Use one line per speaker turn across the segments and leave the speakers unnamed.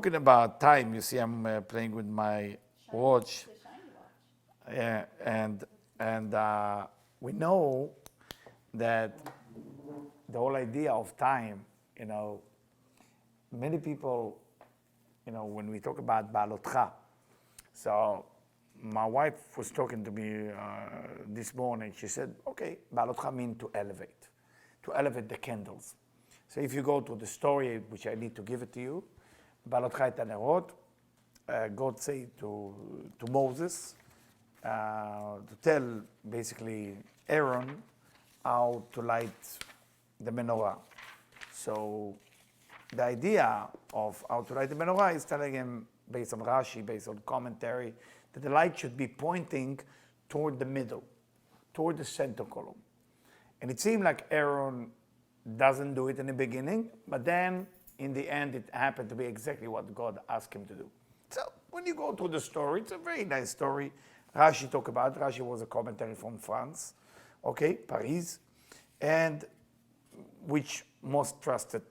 talking about time, you see I'm playing with my watch.
It's a shiny watch.
Yeah, and we know that the whole idea of time, many people, when we talk about Behaalotcha, so my wife was talking to me this morning. She said, okay, Behaalotcha means to elevate the candles. So if you go to the story, which I need to give it to you, Behaalotcha et hanerot, God said to Moses to tell basically Aaron how to light the menorah. So the idea of how to light the menorah is telling him, based on Rashi, based on commentary, that the light should be pointing toward the middle, toward the center column. And it seemed like Aaron doesn't do it in the beginning, but then in the end it happened to be exactly what God asked him to do. So when you go through the story, it's a very nice story. Rashi talk about, Rashi was a commentary from France, okay, Paris, and which most trusted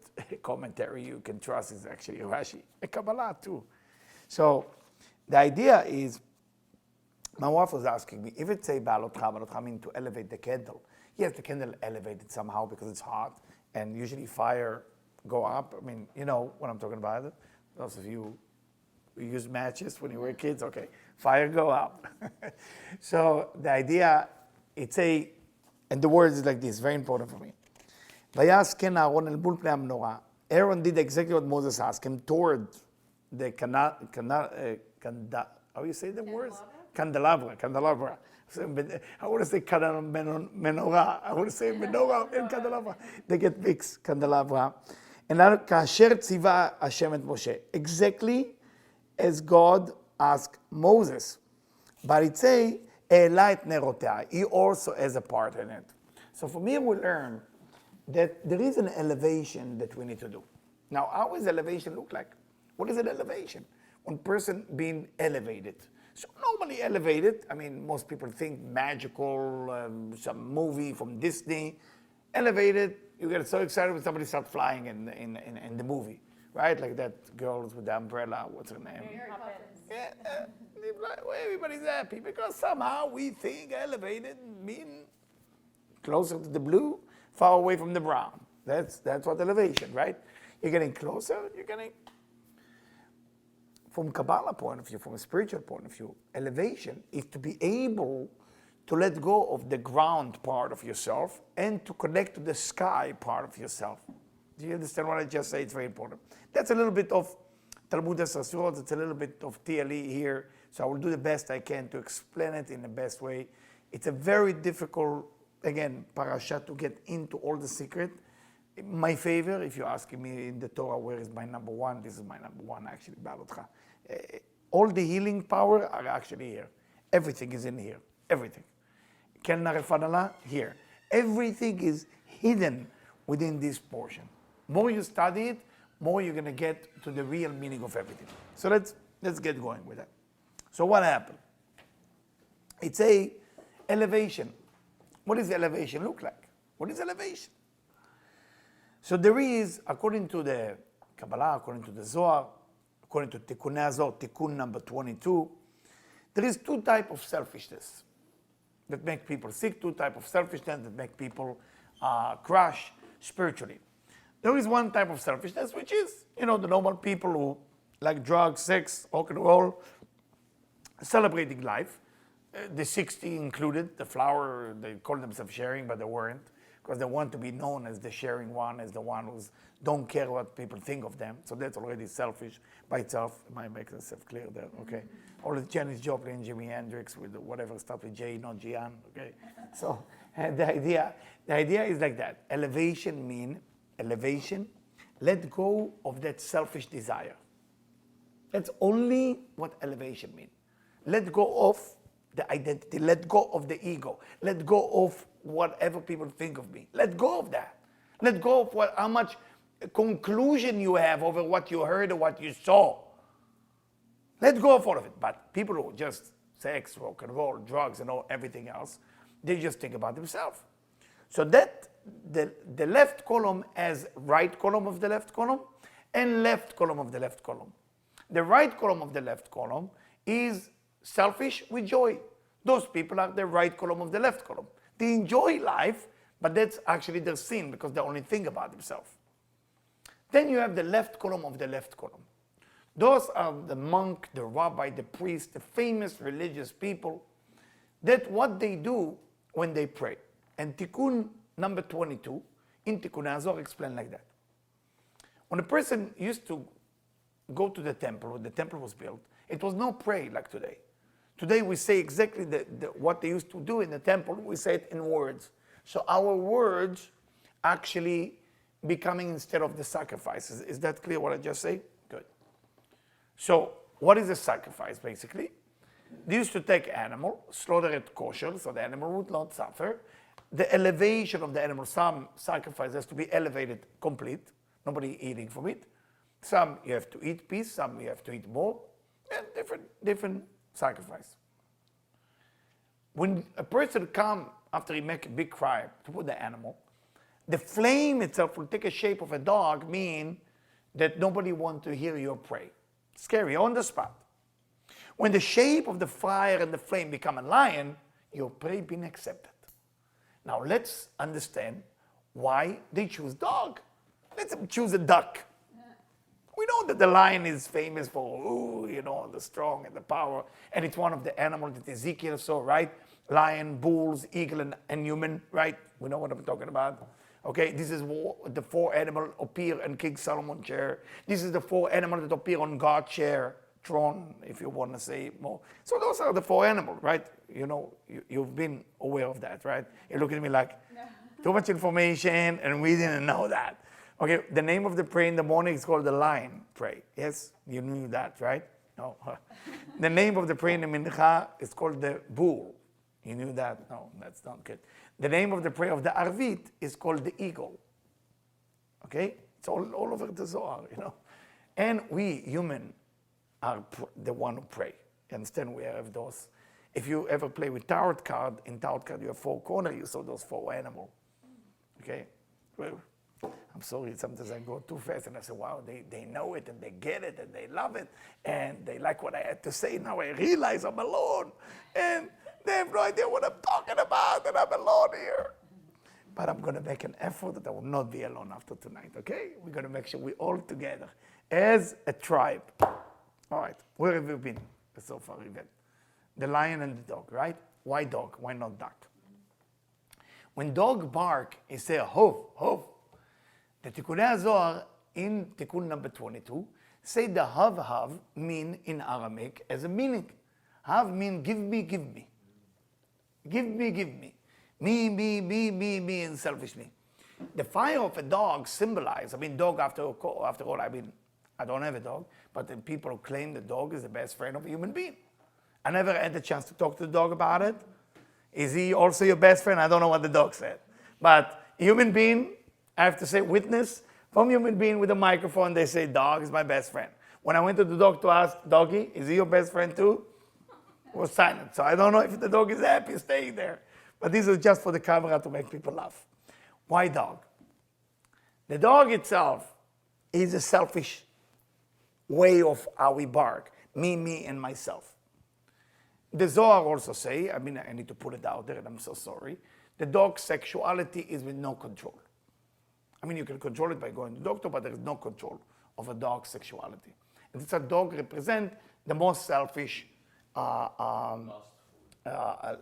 commentary you can trust is actually Rashi, and Kabbalah too. So the idea is, my wife was asking me, if it's a Behaalotcha means to elevate the candle. Yes, the candle elevated somehow because it's hot, and usually fire go up. I mean, you know what I'm talking about. Those of you who use matches when you were kids, okay, fire go up. So the idea, and the words is like this, very important for me. Aaron did exactly what Moses asked him toward the how you say the words? Candelabra. I want to say menorah. I want to say menorah and candelabra. They get mixed, candelabra. And now, כאשר ציווה השם את משה, exactly as God asked Moses. But it say, העלה את נרותיה. He also has a part in it. So from here we learn that there is an elevation that we need to do. Now, how does elevation look like? What is an elevation? One person being elevated. So normally elevated, I mean, most people think magical, some movie from Disney. Elevated, you get so excited when somebody starts flying in the movie, right? Like that girls with the umbrella, what's her name? Yeah, everybody's happy because somehow we think elevated mean closer to the blue, far away from the brown. That's what elevation, right? You're getting closer, from Kabbalah point of view, from a spiritual point of view, elevation is to be able to let go of the ground part of yourself and to connect to the sky part of yourself. Do you understand what I just said? It's very important. That's a little bit of Talmud Sasrot, it's a little bit of TLE here, so I will do the best I can to explain it in the best way. It's a very difficult, again, parasha to get into all the secret. My favor, if you're asking me in the Torah, where is my number one? This is my number one, actually, Behaalotcha. All the healing power are actually here. Everything is in here. Everything. Kelna Refanala, here. Everything is hidden within this portion. More you study it, more you're going to get to the real meaning of everything. So let's get going with that. So what happened? It's a elevation. What does elevation look like? What is elevation? So there is, according to the Kabbalah, according to the Zohar, according to Tikkunei Hazor, Tikkun number 22, there is two types of selfishness that make people sick, two types of selfishness that make people crash spiritually. There is one type of selfishness, which is, the normal people who like drugs, sex, rock and roll, celebrating life. The 60 included, the flower, they call themselves sharing, but they weren't, because they want to be known as the sharing one, as the one who don't care what people think of them. So that's already selfish by itself. Am I making myself clear there? Okay. Or the Janis Joplin, Jimi Hendrix, with whatever starts with J, not Jian. Okay. So the idea is like that. Elevation, let go of that selfish desire. That's only what elevation means. Let go of the identity, let go of the ego, let go of whatever people think of me. Let go of that. Let go of how much conclusion you have over what you heard or what you saw. Let go of all of it. But people who just sex, rock and roll, drugs, and everything else, they just think about themselves. So that the left column has right column of the left column and left column of the left column. The right column of the left column is selfish with joy. Those people are the right column of the left column. They enjoy life, but that's actually their sin because they only think about themselves. Then you have the left column of the left column. Those are the monk, the rabbi, the priest, the famous religious people. That's what they do when they pray. And Tikkun number 22 in Tikkun HaZohar explained like that. When a person used to go to the temple, when the temple was built, it was no pray like today. Today we say exactly what they used to do in the temple, we say it in words. So our words actually becoming instead of the sacrifices. Is that clear what I just say? Good. So what is a sacrifice basically? They used to take animal, slaughter it kosher, so the animal would not suffer. The elevation of the animal, some sacrifice has to be elevated complete, nobody eating from it. Some you have to eat piece, some you have to eat more, and different sacrifice. When a person come after he make a big crime to put the animal, the flame itself will take a shape of a dog, mean that nobody want to hear your pray. Scary, on the spot. When the shape of the fire and the flame become a lion, your prayer been accepted. Now let's understand why they choose dog. Let's choose a duck. We know that the lion is famous for, the strong and the power, and it's one of the animals that Ezekiel saw, right? Lion, bulls, eagle, and human, right? We know what I'm talking about. Okay, this is the 4 animals appear in King Solomon's chair. This is the 4 animals that appear on God's chair, throne, if you want to say more. So those are the 4 animals, right? You've been aware of that, right? You're looking at me like, too much information, and we didn't know that. Okay, the name of the prayer in the morning is called the lion prayer. Yes, you knew that, right? No. The name of the prayer in the mincha is called the bull. You knew that? No, that's not good. The name of the prayer of the Arvit is called the eagle. Okay? It's all over the Zohar, And we, human, are the one who pray. You understand? We have those. If you ever play with tarot card, in tarot card you have 4 corners, you saw those 4 animals. Okay? Well, I'm sorry, sometimes I go too fast and I say, wow, they know it and they get it and they love it and they like what I had to say. Now I realize I'm alone and they have no idea what I'm talking about and I'm alone here. But I'm going to make an effort that I will not be alone after tonight, okay? We're going to make sure we're all together as a tribe. All right, where have you been so far, Yvette? The lion and the dog, right? Why dog? Why not duck? When dog bark, he say, hoof, hoof. The Tikkun HaZohar in Tikkun number 22 say the hav mean in Aramaic as a meaning. Hav mean give me, give me. Give me, give me. Me, and selfish me. The fire of a dog symbolize, dog after all, I don't have a dog, but the people claim the dog is the best friend of a human being. I never had the chance to talk to the dog about it. Is he also your best friend? I don't know what the dog said. But human being, I have to say witness from human being with a microphone, they say dog is my best friend. When I went to the dog to ask, doggy, is he your best friend too? It was silent. So I don't know if the dog is happy staying there. But this is just for the camera to make people laugh. Why dog? The dog itself is a selfish way of how we bark. Me, and myself. The Zohar also say, I need to put it out there and I'm so sorry, the dog's sexuality is with no control. You can control it by going to the doctor, but there is no control of a dog's sexuality. And it's a dog represent the most selfish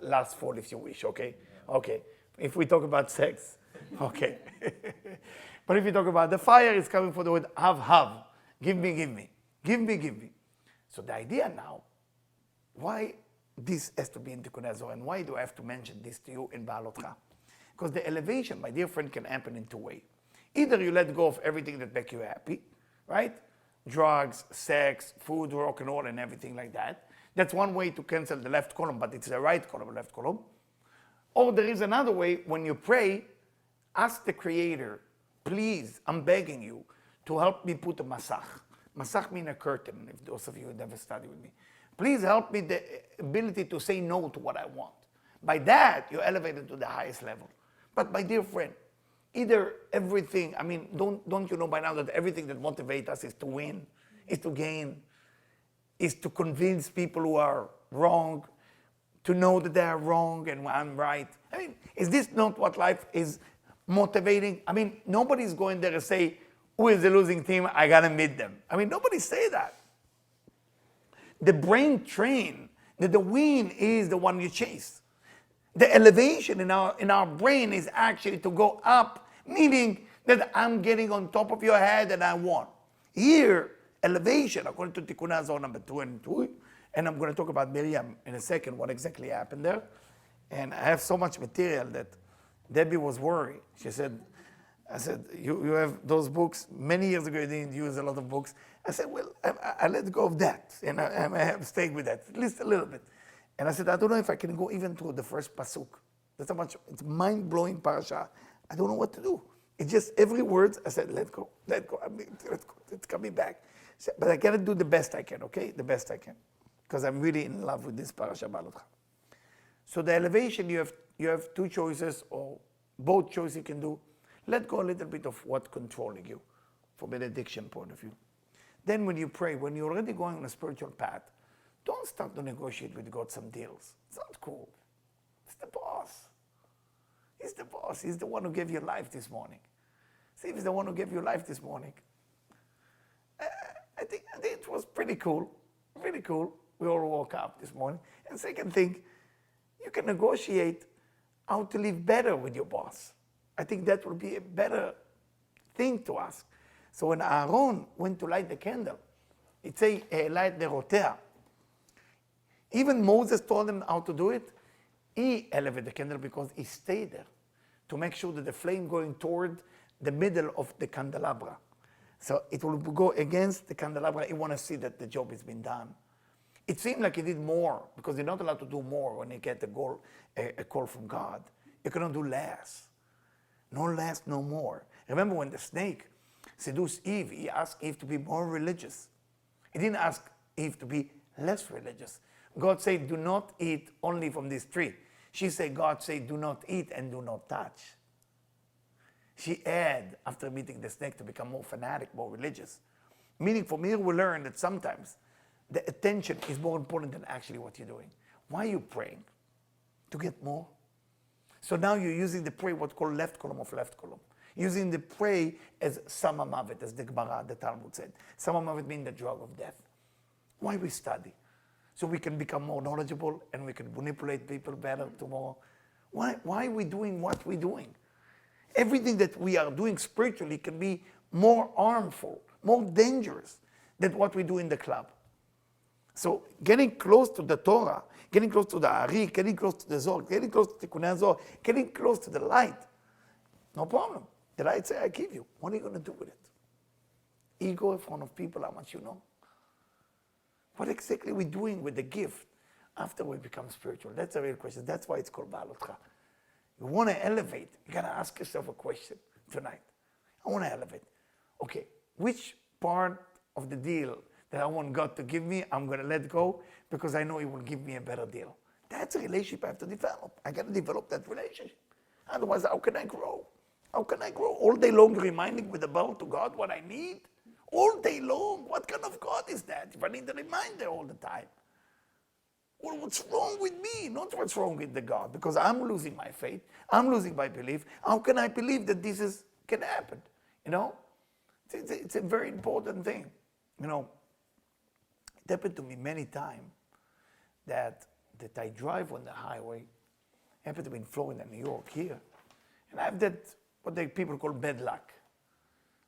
lustful, if you wish, okay? Yeah. Okay, if we talk about sex, okay. But if you talk about the fire, it's coming from the word have. Give me, give me. Give me, give me. So the idea now, why this has to be in Tikkun HaZohar, and why do I have to mention this to you in Behaalotcha? Because the elevation, my dear friend, can happen in 2 ways. Either you let go of everything that makes you happy, right? Drugs, sex, food, rock and roll, and everything like that. That's one way to cancel the left column, but it's the right column, left column. Or there is another way, when you pray, ask the Creator, please, I'm begging you, to help me put a masach. Masach means a curtain, if those of you who never studied with me. Please help me the ability to say no to what I want. By that, you're elevated to the highest level. But my dear friend, either everything, don't you know by now that everything that motivates us is to win, is to gain. is to convince people who are wrong to know that they are wrong and I'm right. I mean, is this not what life is motivating? I mean, nobody's going there to say, who is the losing team? I gotta meet them. I mean, nobody say that. The brain trained that the win is the one you chase. The elevation in our brain is actually to go up, meaning that I'm getting on top of your head and I won. Here, elevation, according to Tikkun Hazor number 22, and I'm going to talk about Miriam in a second, what exactly happened there. And I have so much material that Debbie was worried. She said, I said, you have those books. Many years ago, you didn't use a lot of books. I said, well, I let go of that. And I have stayed with that, at least a little bit. And I said, I don't know if I can go even to the first pasuk. That's how much, it's mind-blowing parasha. I don't know what to do. It's just every word, I said, let go. I mean, let go. It's coming back. But I got to do the best I can, okay? The best I can. Because I'm really in love with this parasha, Behaalotcha. So the elevation, you have two choices, or both choices you can do. Let go a little bit of what's controlling you, from an addiction point of view. Then when you pray, when you're already going on a spiritual path, don't start to negotiate with God some deals. It's not cool. It's the boss. He's the boss. He's the one who gave you life this morning. See if he's the one who gave you life this morning. I think it was pretty cool. Really cool. We all woke up this morning. And second thing, you can negotiate how to live better with your boss. I think that will be a better thing to ask. So when Aaron went to light the candle, it say, light the rotea. Even Moses told him how to do it. He elevated the candle because he stayed there to make sure that the flame going toward the middle of the candelabra. So it will go against the candelabra. He want to see that the job has been done. It seemed like he did more because you're not allowed to do more when you get a call from God. You cannot do less. No less, no more. Remember when the snake seduced Eve, he asked Eve to be more religious. He didn't ask Eve to be less religious. God said, do not eat only from this tree. She said, God said, do not eat and do not touch. She had, after meeting the snake, to become more fanatic, more religious. Meaning from here we learn that sometimes the attention is more important than actually what you're doing. Why are you praying? To get more? So now you're using the prayer, what's called left column of left column. Using the prayer as Sama Mavet, as the Gemara, the Talmud said. Sama Mavet means the drug of death. Why we study? So we can become more knowledgeable and we can manipulate people better tomorrow. Why are we doing what we're doing? Everything that we are doing spiritually can be more harmful, more dangerous than what we do in the club. So getting close to the Torah, getting close to the Ari, getting close to the Zohar, getting close to Tikkun Hazor, getting close to the light, no problem. The light say, I give you. What are you going to do with it? Ego in front of people, how much you know? What exactly are we doing with the gift after we become spiritual? That's a real question. That's why it's called Behaalotcha. You want to elevate, you got to ask yourself a question tonight. I want to elevate. Okay, which part of the deal that I want God to give me, I'm going to let go because I know He will give me a better deal. That's a relationship I have to develop. I got to develop that relationship. Otherwise, how can I grow? How can I grow? All day long reminding with the bell to God what I need? All day long? What kind of God is that? If I need a reminder all the time. Well, what's wrong with me? Not what's wrong with the God. Because I'm losing my faith. I'm losing my belief. How can I believe that this can happen? You know? It's a very important thing. You know, it happened to me many times that I drive on the highway. It happened to me in Florida, New York, here. And I have that, what people call bad luck.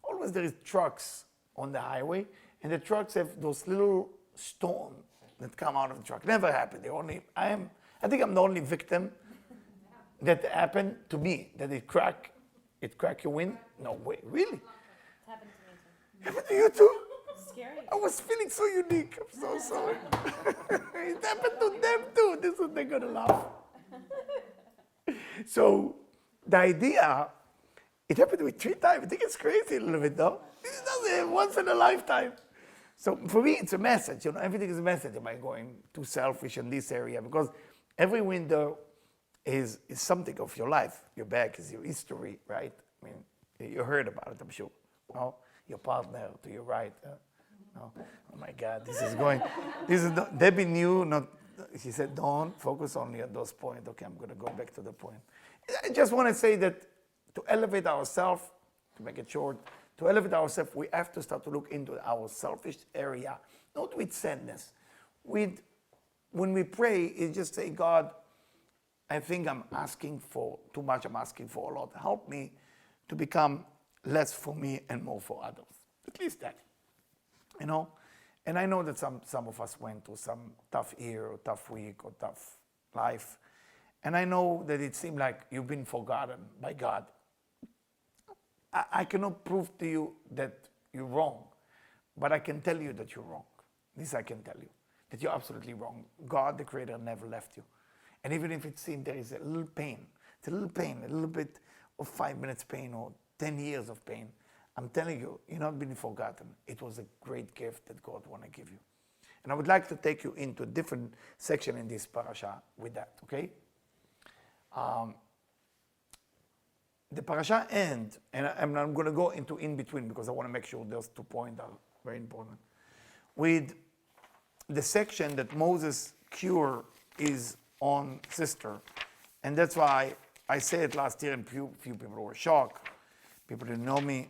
Always there is trucks on the highway, and the trucks have those little stones that come out of the truck. Never happened. I think I'm the only victim that happened to me, that it crack your wind. No way, really?
It's happened to me too.
Happened to you too?
Scary.
I was feeling so unique. I'm so sorry. It happened to them too. This is what they're gonna laugh. So the idea, it happened to me 3 times. I think it's crazy a little bit, though. This is once in a lifetime. So for me, it's a message. You know, everything is a message. Am I going too selfish in this area? Because every window is something of your life. Your back is your history, right? I mean, you heard about it, I'm sure. Well, your partner to your right. No. Oh my God, this is not, Debbie knew, not, she said, don't focus only on those points. Okay, I'm going to go back to the point. I just want to say that to elevate ourselves, to make it short, to elevate ourselves, we have to start to look into our selfish area, not with sadness. When we pray, it's just say, God, I think I'm asking for too much, I'm asking for a lot. Help me to become less for me and more for others. At least that, you know? And I know that some of us went through some tough year or tough week or tough life. And I know that it seemed like you've been forgotten by God. I cannot prove to you that you're wrong, but I can tell you that you're wrong. This I can tell you, that you're absolutely wrong. God, the Creator, never left you. And even if it seems there is a little pain, it's a little pain, a little bit of 5 minutes pain or 10 years of pain, I'm telling you, you're not being forgotten. It was a great gift that God want to give you. And I would like to take you into a different section in this parasha with that, okay? The parasha ends, and I'm going to go into in between because I want to make sure those 2 points are very important, with the section that Moses' cure is on sister. And that's why I said it last year and few people were shocked. People didn't know me,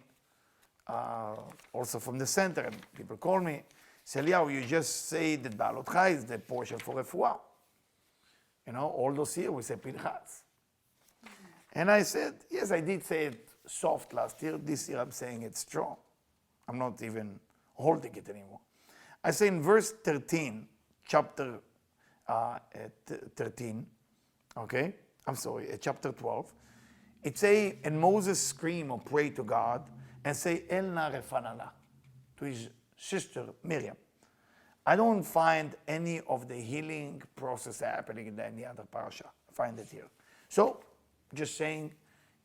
also from the center, and people call me, say, Eliyahu, you just say that Behaalotcha is the portion for refuah. You know, all those years we say Pinchas. And I said, yes, I did say it soft last year. This year I'm saying it strong. I'm not even holding it anymore. I say in verse 13, chapter 13, okay? I'm sorry, chapter 12. It say, and Moses scream or pray to God and say, El na refanana, to his sister Miriam. I don't find any of the healing process happening in any other parasha. I find it here. So, just saying,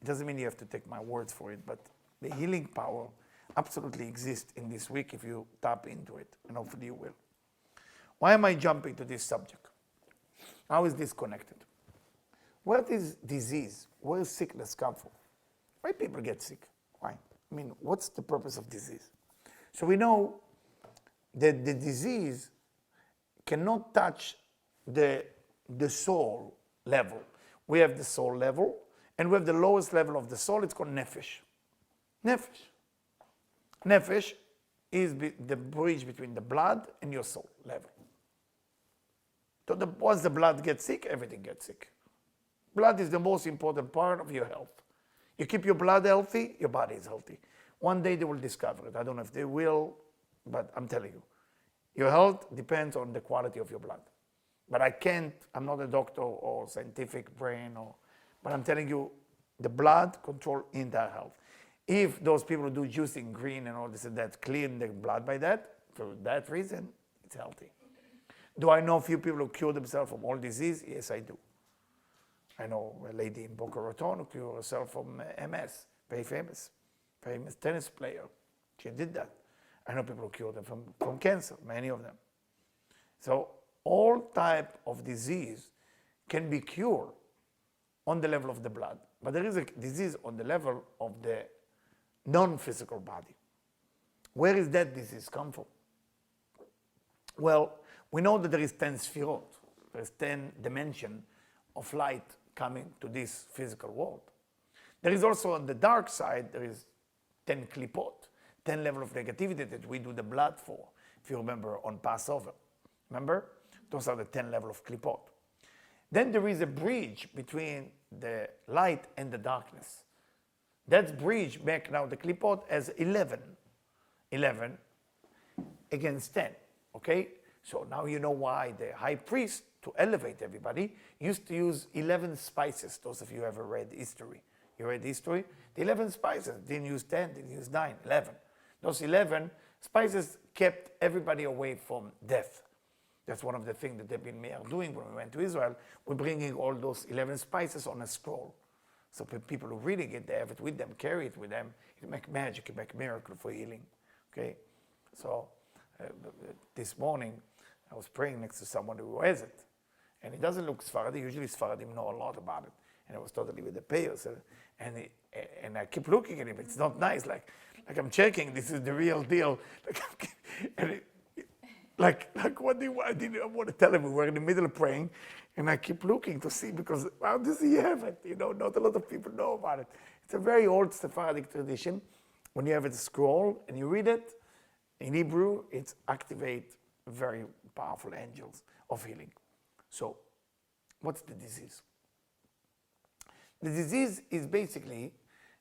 it doesn't mean you have to take my words for it, but the healing power absolutely exists in this week if you tap into it, and hopefully you will. Why am I jumping to this subject? How is this connected? Where is disease? Where does sickness come from? Why people get sick? Why? I mean, what's the purpose of disease? So we know that the disease cannot touch the soul level. We have the soul level, and we have the lowest level of the soul. It's called nefesh. Nefesh. Nefesh is the bridge between the blood and your soul level. So once the blood gets sick, everything gets sick. Blood is the most important part of your health. You keep your blood healthy, your body is healthy. One day they will discover it. I don't know if they will, but I'm telling you. Your health depends on the quality of your blood. But I'm not a doctor or scientific brain, but I'm telling you, the blood control entire health. If those people who do juicing green and all this and that clean the blood by that, for that reason, it's healthy. Do I know a few people who cure themselves from all disease? Yes, I do. I know a lady in Boca Raton who cured herself from MS, very famous tennis player. She did that. I know people who cured them from cancer, many of them. So all type of disease can be cured on the level of the blood. But there is a disease on the level of the non-physical body. Where is that disease come from? Well, we know that there is 10 sphirot. There is 10 dimensions of light coming to this physical world. There is also on the dark side, there is 10 klipot, 10 level of negativity that we do the blood for, if you remember on Passover. Remember? Those are the 10 level of klipot. Then there is a bridge between the light and the darkness. That bridge make now the klipot as 11. 11 against 10, okay? So now you know why the high priest, to elevate everybody, used to use 11 spices. Those of you who ever read history. You read history? The 11 spices, didn't use 10, didn't use 9, 11. Those 11 spices kept everybody away from death. That's one of the things that they've been doing when we went to Israel. We're bringing all those 11 spices on a scroll. So people who are reading it, they have it with them, carry it with them. It make magic, it make miracle for healing. Okay? So this morning, I was praying next to someone who has it. And it doesn't look Sephardi. Usually Sephardim know a lot about it. And I was totally with the payers. And I keep looking at him. It's not nice. Like Like I'm checking, this is the real deal. Like, what do you want? I didn't want to tell him. We were in the middle of praying, and I keep looking to see, because how does he have it? Not a lot of people know about it. It's a very old Sephardic tradition. When you have a scroll and you read it, in Hebrew, it's activate very powerful angels of healing. So, what's the disease? The disease is basically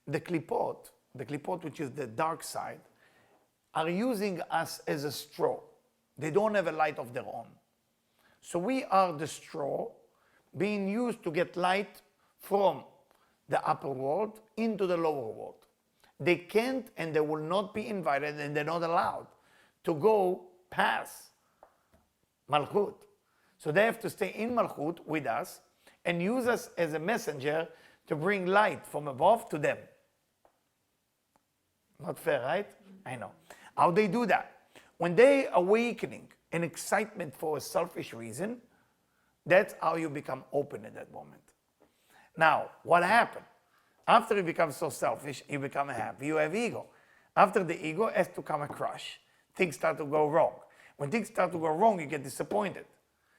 the klipot which is the dark side, are using us as a straw. They don't have a light of their own. So we are the straw being used to get light from the upper world into the lower world. They can't and they will not be invited, and they're not allowed to go past Malchut. So they have to stay in Malchut with us and use us as a messenger to bring light from above to them. Not fair, right? I know. How they do that? When they awakening an excitement for a selfish reason, that's how you become open at that moment. Now, what happened? After you become so selfish, you become happy, you have ego. After the ego has to come a crush. Things start to go wrong. When things start to go wrong, you get disappointed.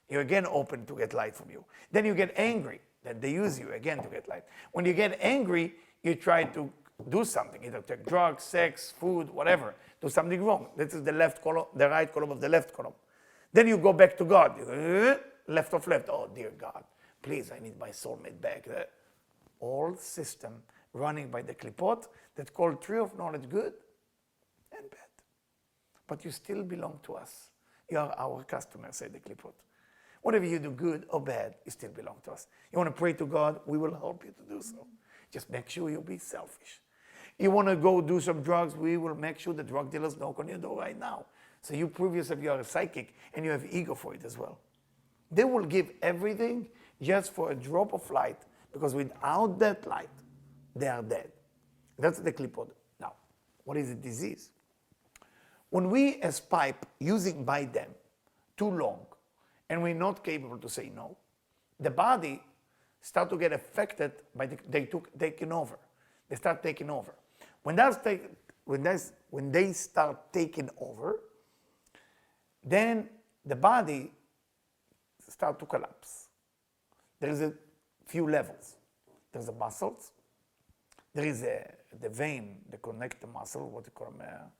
You're again open to get light from you. Then you get angry. Then they use you again to get light. When you get angry, you try to do something, either take drugs, sex, food, whatever. Do something wrong. This is the left column, the right column of the left column. Then you go back to God. You go, left of left. Oh, dear God, please, I need my soulmate back. The old system running by the klipot that's called tree of knowledge, good and bad. But you still belong to us. You are our customer, say the klipot. Whatever you do, good or bad, you still belong to us. You want to pray to God, we will help you to do so. Just make sure you be selfish. You want to go do some drugs, we will make sure the drug dealers knock on your door right now. So you prove yourself you are a psychic and you have ego for it as well. They will give everything just for a drop of light, because without that light, they are dead. That's the klipot. Now, what is the disease? When we as pipe using by them too long, and we're not capable to say no, the body start to get affected by taking over. They start taking over. When they start taking over, then the body start to collapse. There is a few levels. There's the muscles. There is the vein that connect the muscle, what you call them.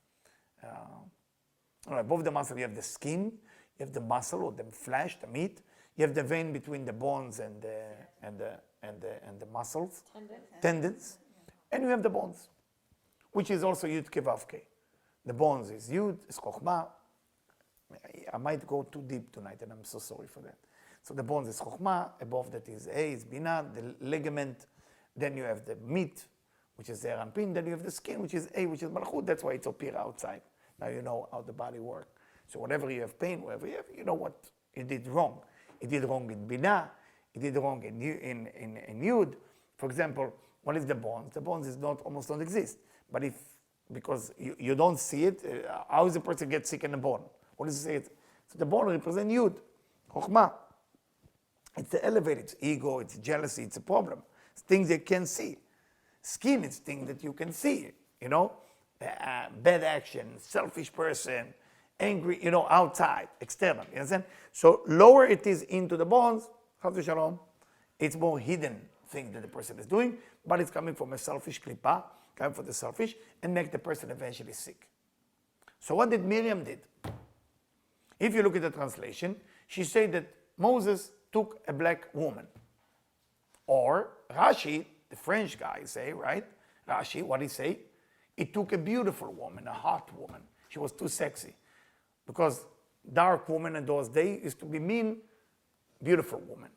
Above the muscle, you have the skin. You have the muscle or the flesh, the meat. You have the vein between the bones and the muscles, tendons, and you have the bones, which is also Yud Kevavke. The bones is Yud, is Chokhmah. I might go too deep tonight, and I'm so sorry for that. So the bones is Chokhmah. Above that is A, is Binah, the ligament. Then you have the meat, which is Zeir Anpin. Then you have the skin, which is A, which is Malchut. That's why it's appear outside. Now you know how the body works. So whenever you have pain, wherever you have, you know what you did wrong. You did wrong in Binah. You did wrong in Yud. For example, what is the bones? The bones is almost don't exist. But because you don't see it, how does a person get sick in the bone? What does it say? So the bone represents Yud, Chokhmah. It's the elevated, it's ego, it's jealousy, it's a problem. It's things you can see. Skin is things that you can see, bad action, selfish person, angry, outside, external, you understand? So lower it is into the bones, Chas Shalom, it's more hidden thing that the person is doing, but it's coming from a selfish klipa, coming from the selfish, and make the person eventually sick. So what did Miriam did? If you look at the translation, she said that Moses took a black woman. Or Rashi, the French guy say, right? Rashi, what he say? He took a beautiful woman, a hot woman. She was too sexy. Because dark women in those days used to be mean, beautiful women.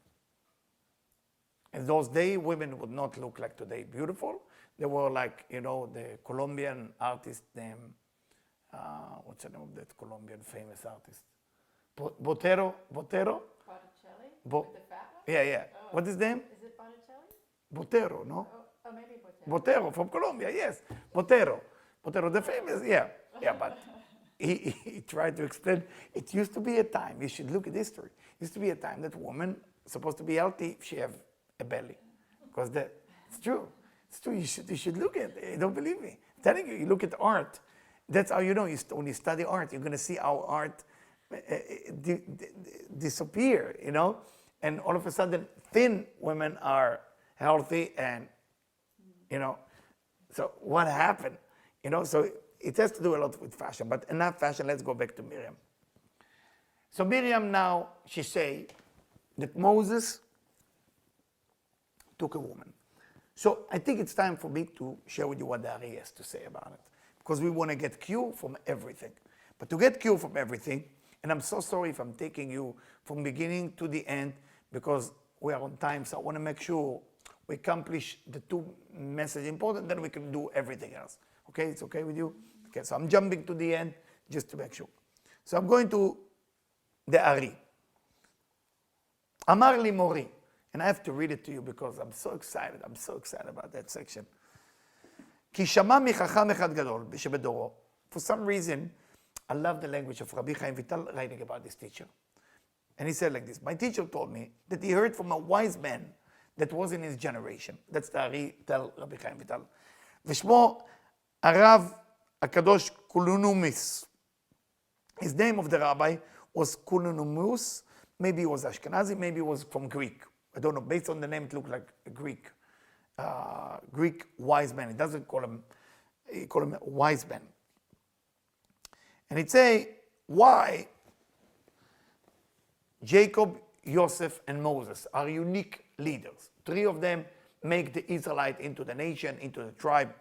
In those days, women would not look like today beautiful. They were like, the Colombian artist named, what's the name of that Colombian famous artist? Botero?
Botticelli? With the fat one?
Yeah.
Oh.
What is his name?
Is it Botticelli?
Botero, no?
Oh, maybe Botticelli.
Botero, from Colombia, yes. Botero, the famous, yeah, but he tried to explain, it used to be a time, you should look at history, it used to be a time that woman supposed to be healthy if she have a belly. Because it's true, you should look at it, you don't believe me. telling you, you look at art. That's how you know. When you study art, you're going to see how art disappear, you know? And all of a sudden, thin women are healthy and, you know, so what happened? You know, so it has to do a lot with fashion. But enough fashion, let's go back to Miriam. So Miriam now, she say that Moses took a woman. So I think it's time for me to share with you what the Ari has to say about it. Because we want to get cue from everything. But to get cue from everything, and I'm so sorry if I'm taking you from beginning to the end, because we are on time, so I want to make sure we accomplish the two messages important, then we can do everything else. Okay, it's okay with you? Okay, so I'm jumping to the end just to make sure. So I'm going to the Ari. Amar li mori. And I have to read it to you because I'm so excited. I'm so excited about that section. כי שמע מחכם אחד גדול שבדורו. For some reason, I love the language of Rabbi Chaim Vital writing about this teacher. And he said like this, my teacher told me that he heard from a wise man that was in his generation. That's the Ari tell Rabbi Chaim Vital. ושמו הרב הקדוש קולונומוס. His name of the rabbi was Kulunumus. Maybe he was Ashkenazi, maybe he was from Greek. I don't know. Based on the name, it looked like a Greek wise man. It doesn't call him, he call him a wise man. And he'd say, why Jacob, Joseph, and Moses are unique leaders. Three of them make the Israelite into the nation, into the tribe.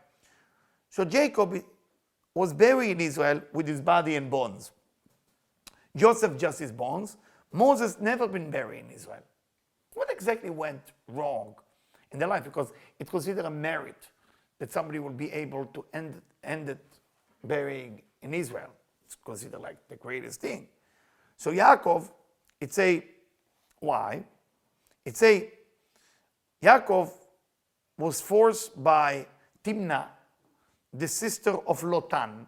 So Jacob was buried in Israel with his body and bones. Joseph just his bones. Moses never been buried in Israel. What exactly went wrong in their life? Because it's considered a merit that somebody will be able to end it burying in Israel. It's considered like the greatest thing. So Yaakov, it say, why? It say, Yaakov was forced by Timnah, the sister of Lotan,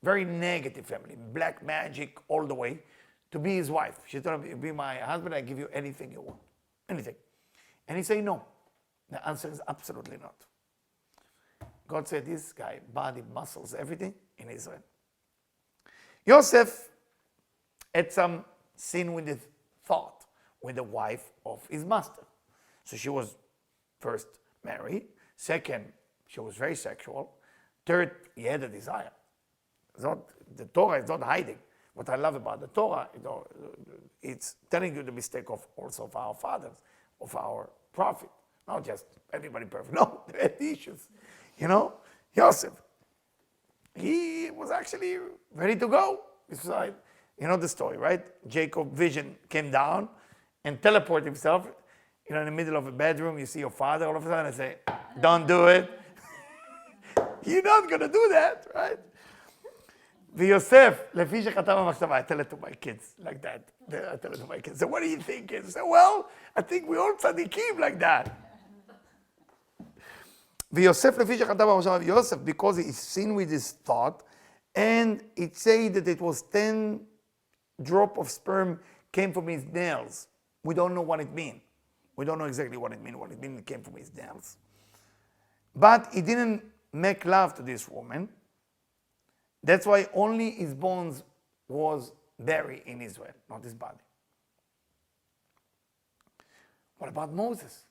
very negative family, black magic all the way, to be his wife. She told him, be my husband, I give you anything you want. Anything. And he said, no. The answer is absolutely not. God said, this guy, body, muscles, everything in Israel. Joseph had some sin with his thought, with the wife of his master. So she was first married. Second, she was very sexual. Third, he had a desire. The Torah is not hiding. What I love about the Torah, it's telling you the mistake of also of our fathers, of our prophet. Not just everybody perfect. No, they had issues. You know, Joseph, he was actually ready to go. You know the story, right? Jacob vision came down and teleported himself. You know, in the middle of a bedroom, you see your father. All of a sudden, I say, "Don't do it. You're not gonna do that, right?" ויוסף, לפי שכתב במחשבה, I tell it to my kids like that. I tell it to my kids. So what do you think? I say, well, I think we all tzaddikim like that. ויוסף לפי שכתב במחשבה, Yosef, because he sinned with his thought, and it said that it was 10 drops of sperm came from his nails. We don't know what it means. We don't know exactly what it means. What it means, it came from his nails. But he didn't make love to this woman. That's why only his bones was buried in Israel, not his body. What about Moses?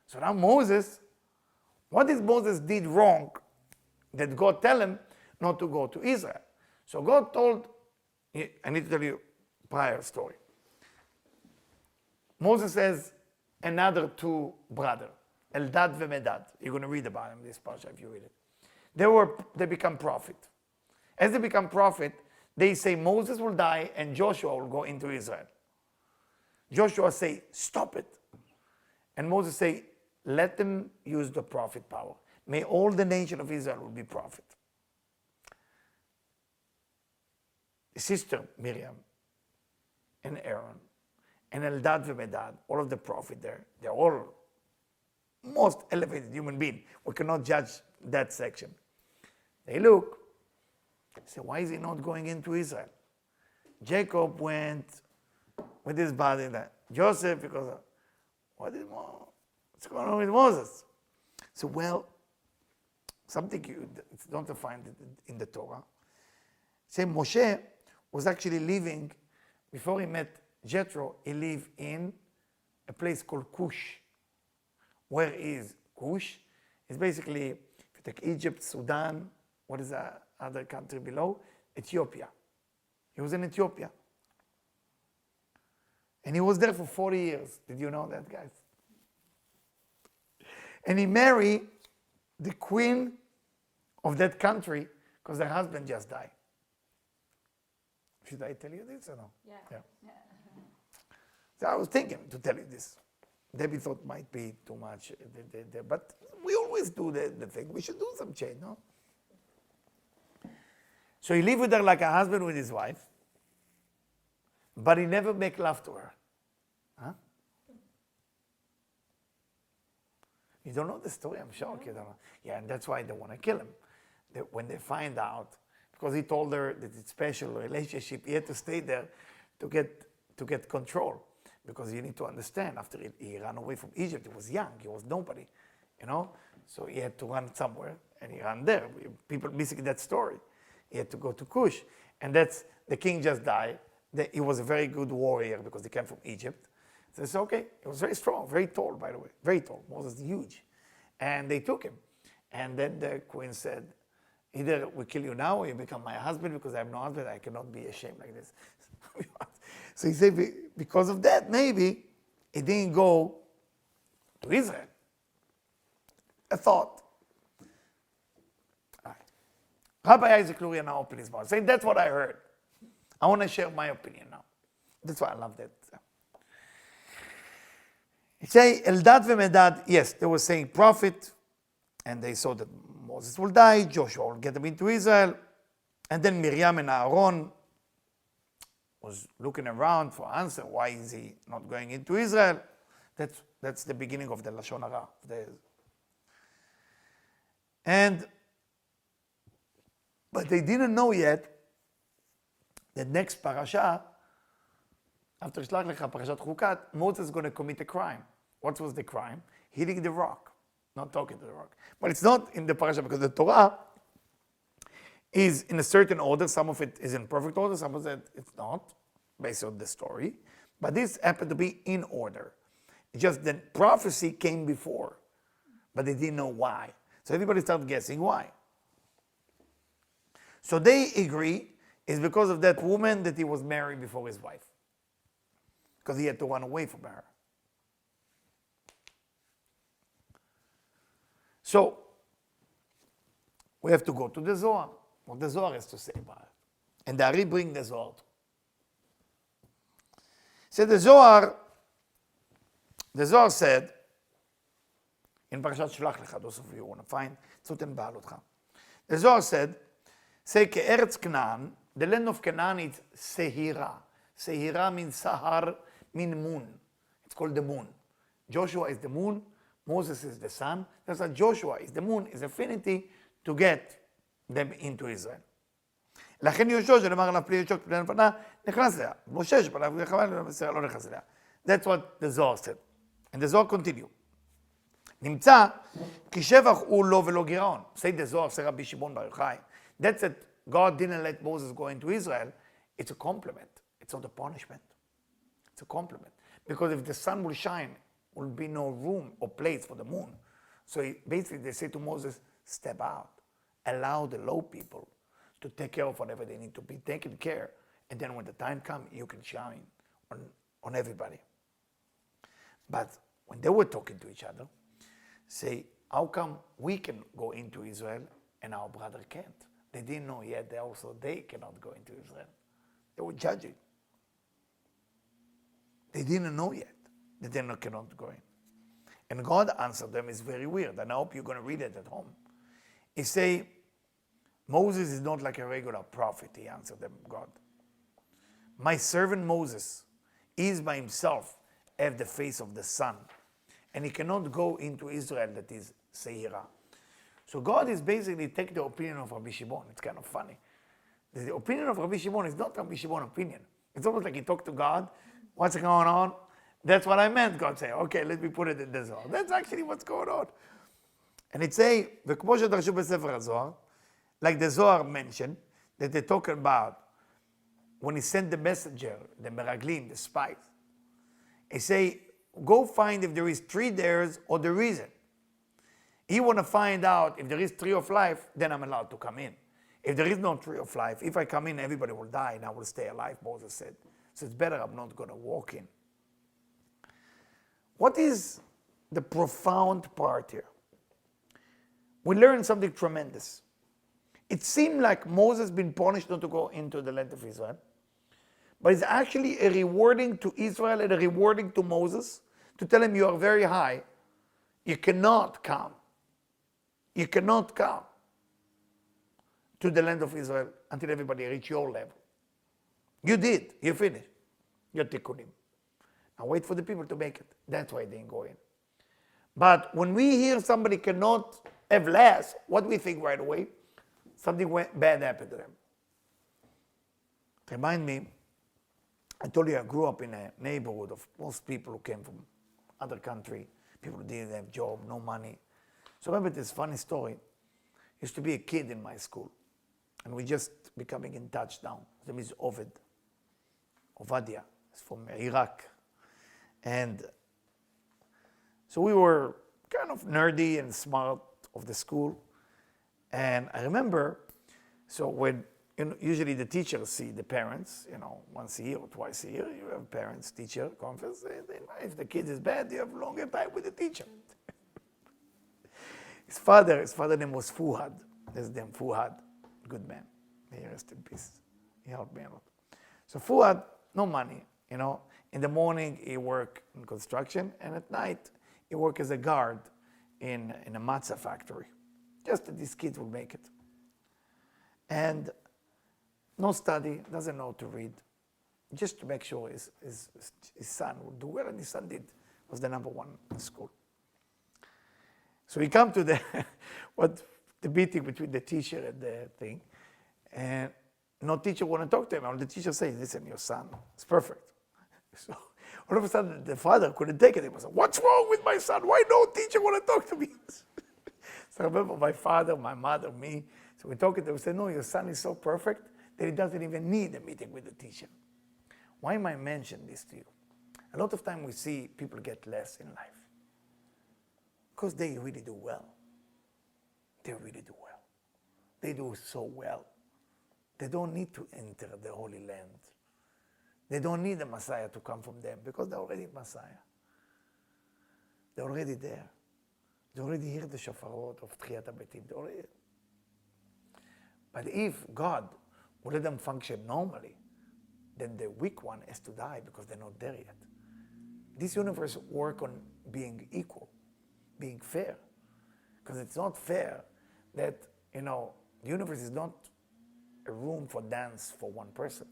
So now Moses, what did Moses did wrong that God tell him not to go to Israel? So God told, I need to tell you a prior story. Moses has another two brothers, Eldad and Medad. You're going to read about them in this passage if you read it. They become prophet. As they become prophet, they say Moses will die and Joshua will go into Israel. Joshua say, stop it. And Moses say, let them use the prophet power. May all the nation of Israel will be prophet. Sister Miriam and Aaron and Eldad and Medad, all of the prophet there, they're all most elevated human being. We cannot judge that section. They look. Say, why is he not going into Israel? Jacob went with his body there. Joseph, because what's going on with Moses? So, well, something you don't find it in the Torah. Say Moshe was actually living, before he met Jethro, he lived in a place called Cush. Where is Cush? It's basically, if you take Egypt, Sudan, what is the other country below? Ethiopia. He was in Ethiopia. And he was there for 40 years. Did you know that, guys? And he married the queen of that country because her husband just died. Should I tell you this or no?
Yeah.
So I was thinking to tell you this. Debbie thought might be too much, but we always do the thing. We should do some change, no? So he lived with her like a husband with his wife, but he never make love to her. Huh? You don't know the story, I'm shocked. You don't know. Yeah, and that's why they want to kill him. When they find out, because he told her that it's special relationship, he had to stay there to get control. Because you need to understand, after he ran away from Egypt, he was young, he was nobody, you know? So he had to run somewhere, and he ran there. People missing that story. He had to go to Cush. And that's, the king just died. He was a very good warrior because he came from Egypt. So it's okay. He was very strong, very tall, by the way. Very tall. Moses is huge. And they took him. And then the queen said, either we kill you now or you become my husband, because I have no husband. I cannot be ashamed like this. So he said, because of that, maybe he didn't go to Israel. A thought. All right. Rabbi Isaac Luria now opened his mouth, saying, that's what I heard. I want to share my opinion now. That's why I love that. He say, Eldad v'Medad, yes, they were saying prophet, and they saw that Moses will die, Joshua will get them into Israel, and then Miriam and Aaron was looking around for answer. Why is he not going into Israel? That's the beginning of the Lashon Hara. But they didn't know yet the next parasha, after Shlach Lecha, Parashat Chukat, Moses is going to commit a crime. What was the crime? Hitting the rock, not talking to the rock. But it's not in the parasha because the Torah is in a certain order. Some of it is in perfect order, some of it it's not, based on the story. But this happened to be in order. It's just that prophecy came before, but they didn't know why. So everybody started guessing why. So they agree it's because of that woman that he was married before his wife, because he had to run away from her. So we have to go to the Zohar. What the Zohar has to say about it. And the Ari bring the Zohar. So the Zohar said, in Parashat Shlach Lecha, those of you who want to find, it's in Behaalotcha. The Zohar said, say, Ke'eretz Canaan, the land of Canaan is Sehira. Sehira means Sahar, means moon. It's called the moon. Joshua is the moon, Moses is the sun. That's why Joshua is the moon, is affinity to get them into Israel. לכן יהושע שנאמר עליו פני ישוק פני לפנה, נכנס אליה. משה שפניו לחמה לא נכנס אליה. That's what the Zohar said. And the Zohar continue. נמצא כי שבח הוא לא ולא גירעון. Say the Zohar, say רבי שמעון בר יוחאי. That's that God didn't let Moses go into Israel. It's a compliment. It's not a punishment. It's a compliment. Because if the sun will shine, will be no room or place for the moon. So basically they say to Moses, step out. Allow the low people to take care of whatever they need to be taken care. And then when the time comes, you can shine on everybody. But when they were talking to each other, say, how come we can go into Israel and our brother can't? They didn't know yet they cannot go into Israel. They were judging. They didn't know yet that they cannot go in. And God answered them. It's very weird, and I hope you're going to read it at home. He say, Moses is not like a regular prophet, he answered them, God. My servant Moses is by himself have the face of the sun, and he cannot go into Israel that is Seirah. So God is basically take the opinion of Rabbi Shimon. It's kind of funny. The opinion of Rabbi Shimon is not Rabbi Shimon's opinion. It's almost like he talked to God. What's going on? That's what I meant, God say. Okay, let me put it in the Zohar. That's actually what's going on. And it say, וכמו שדרשו בספר הזוהר, like the Zohar mentioned, that they're talking about when he sent the messenger, the meraglim, the spies, he say, go find if there is 3 days or there isn't. He want to find out if there is tree of life, then I'm allowed to come in. If there is no tree of life, if I come in, everybody will die and I will stay alive, Moses said. So it's better I'm not going to walk in. What is the profound part here? We learned something tremendous. It seemed like Moses been punished not to go into the land of Israel, but it's actually a rewarding to Israel and a rewarding to Moses to tell him you are very high. You cannot come. You cannot come to the land of Israel until everybody reach your level. You did. You finished. You're tikkunim. Now wait for the people to make it. That's why they didn't go in. But when we hear somebody cannot have less, what do we think right away? Something bad happened to them. Remind me, I told you I grew up in a neighborhood of most people who came from other country, people who didn't have job, no money. So I remember this funny story. Used to be a kid in my school, and we just becoming in touch now. His name is Ovadia. He's from Iraq. And so we were kind of nerdy and smart of the school. And I remember, so when usually the teachers see the parents, once a year or twice a year, you have parents-teacher conference. If the kid is bad, you have longer time with the teacher. His father name was Fuhad. His name Fuhad, good man. May he rest in peace. He helped me a lot. So Fuhad, no money, In the morning he worked in construction, and at night he worked as a guard in a matzah factory. Just that these kids will make it. And no study, doesn't know to read, just to make sure his son would do well, and his son did. Was the number 1 in school. So he come to the meeting between the teacher and the thing, and no teacher want to talk to him. And the teacher says, listen, your son is perfect. So all of a sudden the father couldn't take it. He was like, what's wrong with my son? Why no teacher want to talk to me? So I remember my father, my mother, me, so we're talking to him, we said, no, your son is so perfect that he doesn't even need a meeting with the teacher. Why am I mentioning this to you? A lot of time we see people get less in life because they really do well. They really do well. They do so well. They don't need to enter the Holy Land. They don't need the Messiah to come from them because they're already Messiah. They're already there. They already hear the shofarot of Tchiyat HaBeitim. They already. But if God will let them function normally, then the weak one has to die because they're not there yet. This universe works on being equal, being fair. Because it's not fair that, the universe is not a room for dance for one person.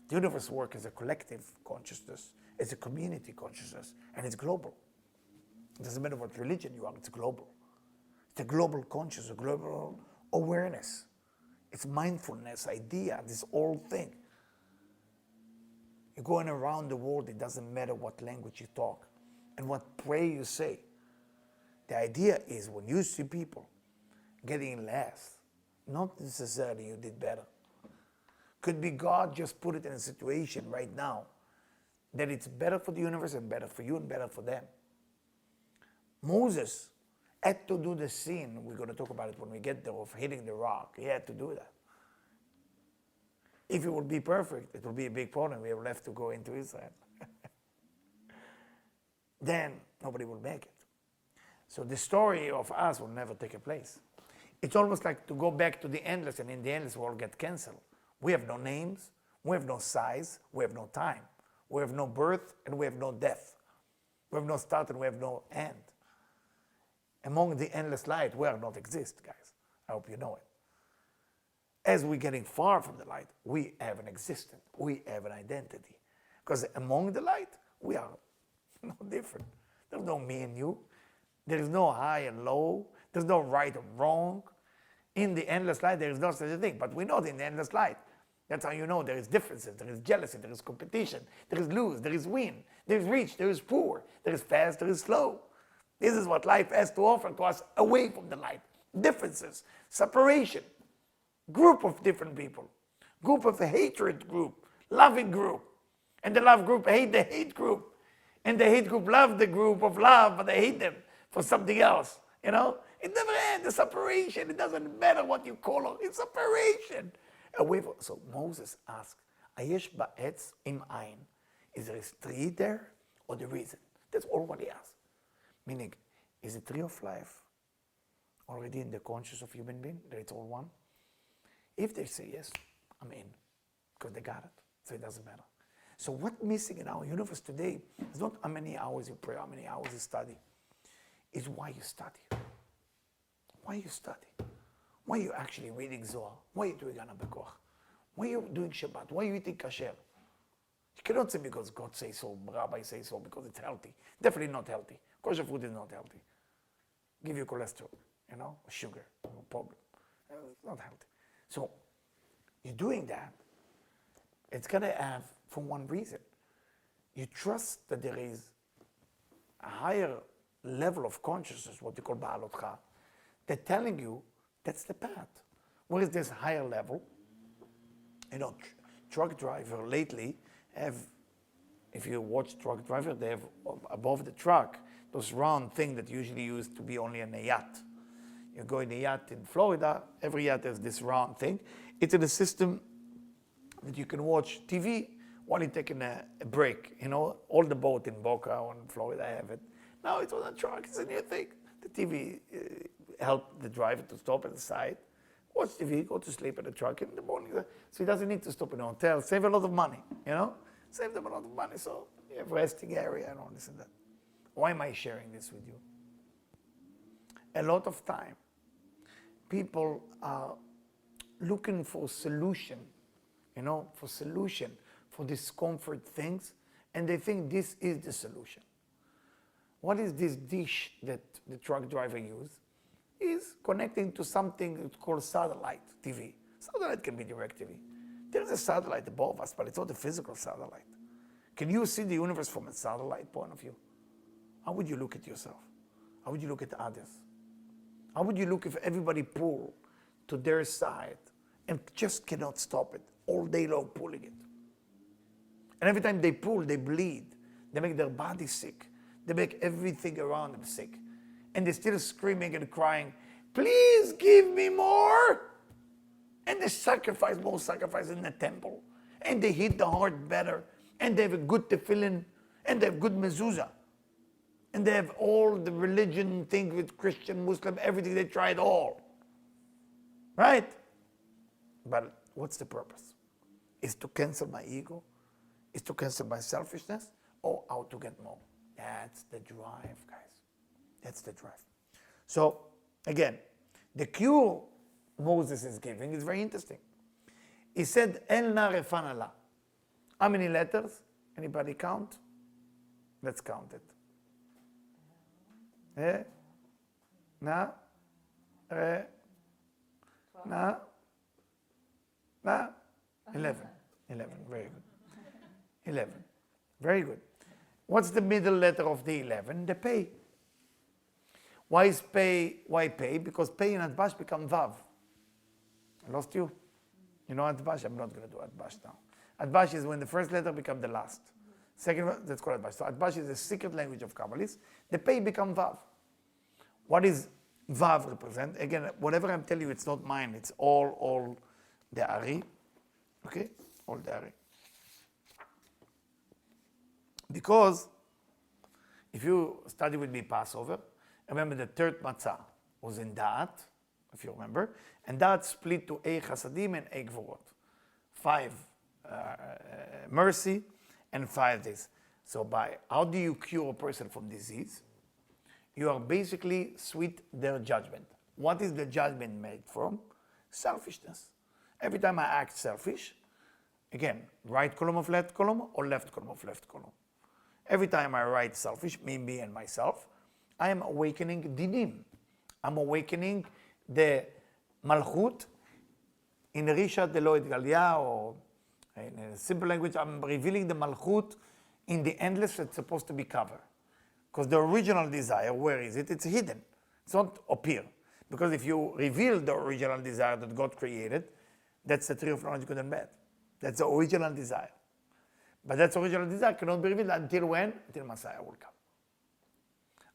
The universe works as a collective consciousness, as a community consciousness, and it's global. It doesn't matter what religion you are, it's global. It's a global consciousness, a global awareness. It's mindfulness, idea, this whole thing. You're going around the world, it doesn't matter what language you talk and what prayer you say. The idea is when you see people getting less, not necessarily you did better. Could be God just put it in a situation right now that it's better for the universe and better for you and better for them. Moses had to do the sin, we're going to talk about it when we get there, of hitting the rock. He had to do that. If it would be perfect, it would be a big problem. We have left to go into Israel. Then nobody will make it. So the story of us will never take a place. It's almost like to go back to the endless, and in the endless we'll get canceled. We have no names, we have no size, we have no time. We have no birth and we have no death. We have no start and we have no end. Among the endless light, we are not exist, guys. I hope you know it. As we're getting far from the light, we have an existence. We have an identity. Because among the light, we are no different. There's no me and you. There is no high and low. There's no right and wrong. In the endless light, there is no such a thing. But we know in the endless light. That's how you know there is differences, there is jealousy, there is competition, there is lose, there is win, there is rich, there is poor, there is fast, there is slow. This is what life has to offer to us away from the light. Differences, separation, group of different people, group of a hatred group, loving group. And the love group hate the hate group. And the hate group love the group of love, but they hate them for something else. You know? It never ends, the separation. It doesn't matter what you call it. It's separation. Away from, so Moses asked, Ayesh ba'etz im ein. Is there a tree there or there isn't? That's all what he asked. Meaning, is the tree of life already in the conscious of human being, that it's all one? If they say yes, I'm in, because they got it, so it doesn't matter. So what's missing in our universe today is not how many hours you pray, how many hours you study. It's why you study. Why you study? Why you actually reading Zohar? Why you doing Ana Bekoach? Why you doing Shabbat? Why you eating kasher? You cannot say because God says so, Rabbi says so, because it's healthy. Definitely not healthy. Kosher food is not healthy. Give you cholesterol, sugar, no problem. It's not healthy. So you're doing that. It's gonna have, for one reason, you trust that there is a higher level of consciousness, what they call Behaalotcha. They're telling you that's the path. Where is this higher level? Truck driver lately have, if you watch truck driver, they have above the truck those round thing that usually used to be only in a yacht. You go in a yacht in Florida, every yacht has this round thing. It's in a system that you can watch TV while you're taking a break. All the boat in Boca or in Florida have it. Now it's on a truck, it's a new thing. The TV help the driver to stop at the side, watch TV, go to sleep at the truck in the morning. So he doesn't need to stop in a hotel, save a lot of money, Save them a lot of money, so you have resting area and all this and that. Why am I sharing this with you? A lot of time, people are looking for solution, for discomfort things, and they think this is the solution. What is this dish that the truck driver uses? Is connecting to something called satellite TV. Satellite can be direct TV. There's a satellite above us, but it's not a physical satellite. Can you see the universe from a satellite point of view? How would you look at yourself? How would you look at others? How would you look if everybody pulled to their side and just cannot stop it, all day long pulling it? And every time they pull, they bleed. They make their body sick. They make everything around them sick. And they're still screaming and crying, please give me more. And they sacrifice more sacrifice in the temple. And they hit the heart better. And they have a good tefillin. And they have good mezuzah. And they have all the religion thing with Christian, Muslim, everything. They tried all. Right? But what's the purpose? Is to cancel my ego? Is to cancel my selfishness? Or how to get more? That's the drive, guys. That's the drive. So, again, the cure Moses is giving is very interesting. He said, El na refanala. How many letters? Anybody count? Let's count it. Na, re, na, 11. 11, very good. 11, very good. What's the middle letter of the 11? The pay. Why is pay? Why pay? Because pay and Adbash become Vav. I lost you. You know Adbash? I'm not going to do Adbash now. Adbash is when the first letter becomes the last. Second one, that's called Adbash. So Adbash is the secret language of Kabbalists. The pay become Vav. What is Vav represent? Again, whatever I'm telling you, it's not mine. It's all the Ari. Okay? All the Ari. Because if you study with me Passover, remember the third matzah was in Da'at, if you remember, and Da'at split to Ei Chasadim and Ei Gvorot. 5 mercy and 5 this. So how do you cure a person from disease? You are basically sweet their judgment. What is the judgment made from? Selfishness. Every time I act selfish, again, right column of left column or left column of left column. Every time I write selfish, me and myself, I am awakening dinim. I'm awakening the malchut in Risha de lo Edgalia, or in a simple language, I'm revealing the malchut in the endless that's supposed to be covered. Because the original desire, where is it? It's hidden. It's not appear. Because if you reveal the original desire that God created, that's the tree of knowledge, good and bad. That's the original desire. But that original desire cannot be revealed until when? Until Messiah will come.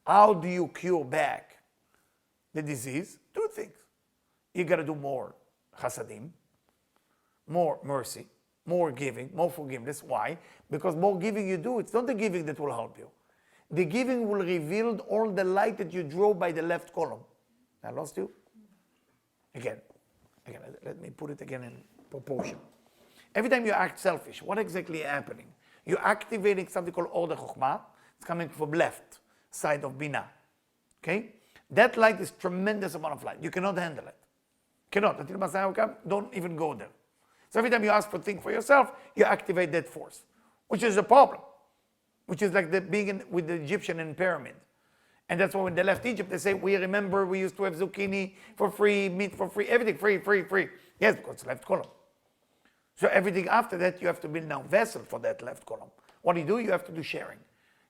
How do you cure back the disease? Two things. You got to do more chasadim, more mercy, more giving, more forgiveness. Why? Because more giving you do, it's not the giving that will help you. The giving will reveal all the light that you draw by the left column. I lost you? Again, let me put it again in proportion. Every time you act selfish, what exactly is happening? You're activating something called Order Chokhmah. It's coming from left side of Binah. Okay? That light is tremendous amount of light. You cannot handle it. Cannot. Until Messiah will come, don't even go there. So every time you ask for things for yourself, you activate that force, which is a problem. Which is like the being with the Egyptian in pyramid. And that's why when they left Egypt, they say, we remember we used to have zucchini for free, meat for free, everything free. Yes, because it's left column. So everything after that, you have to build now vessel for that left column. What do? You have to do sharing.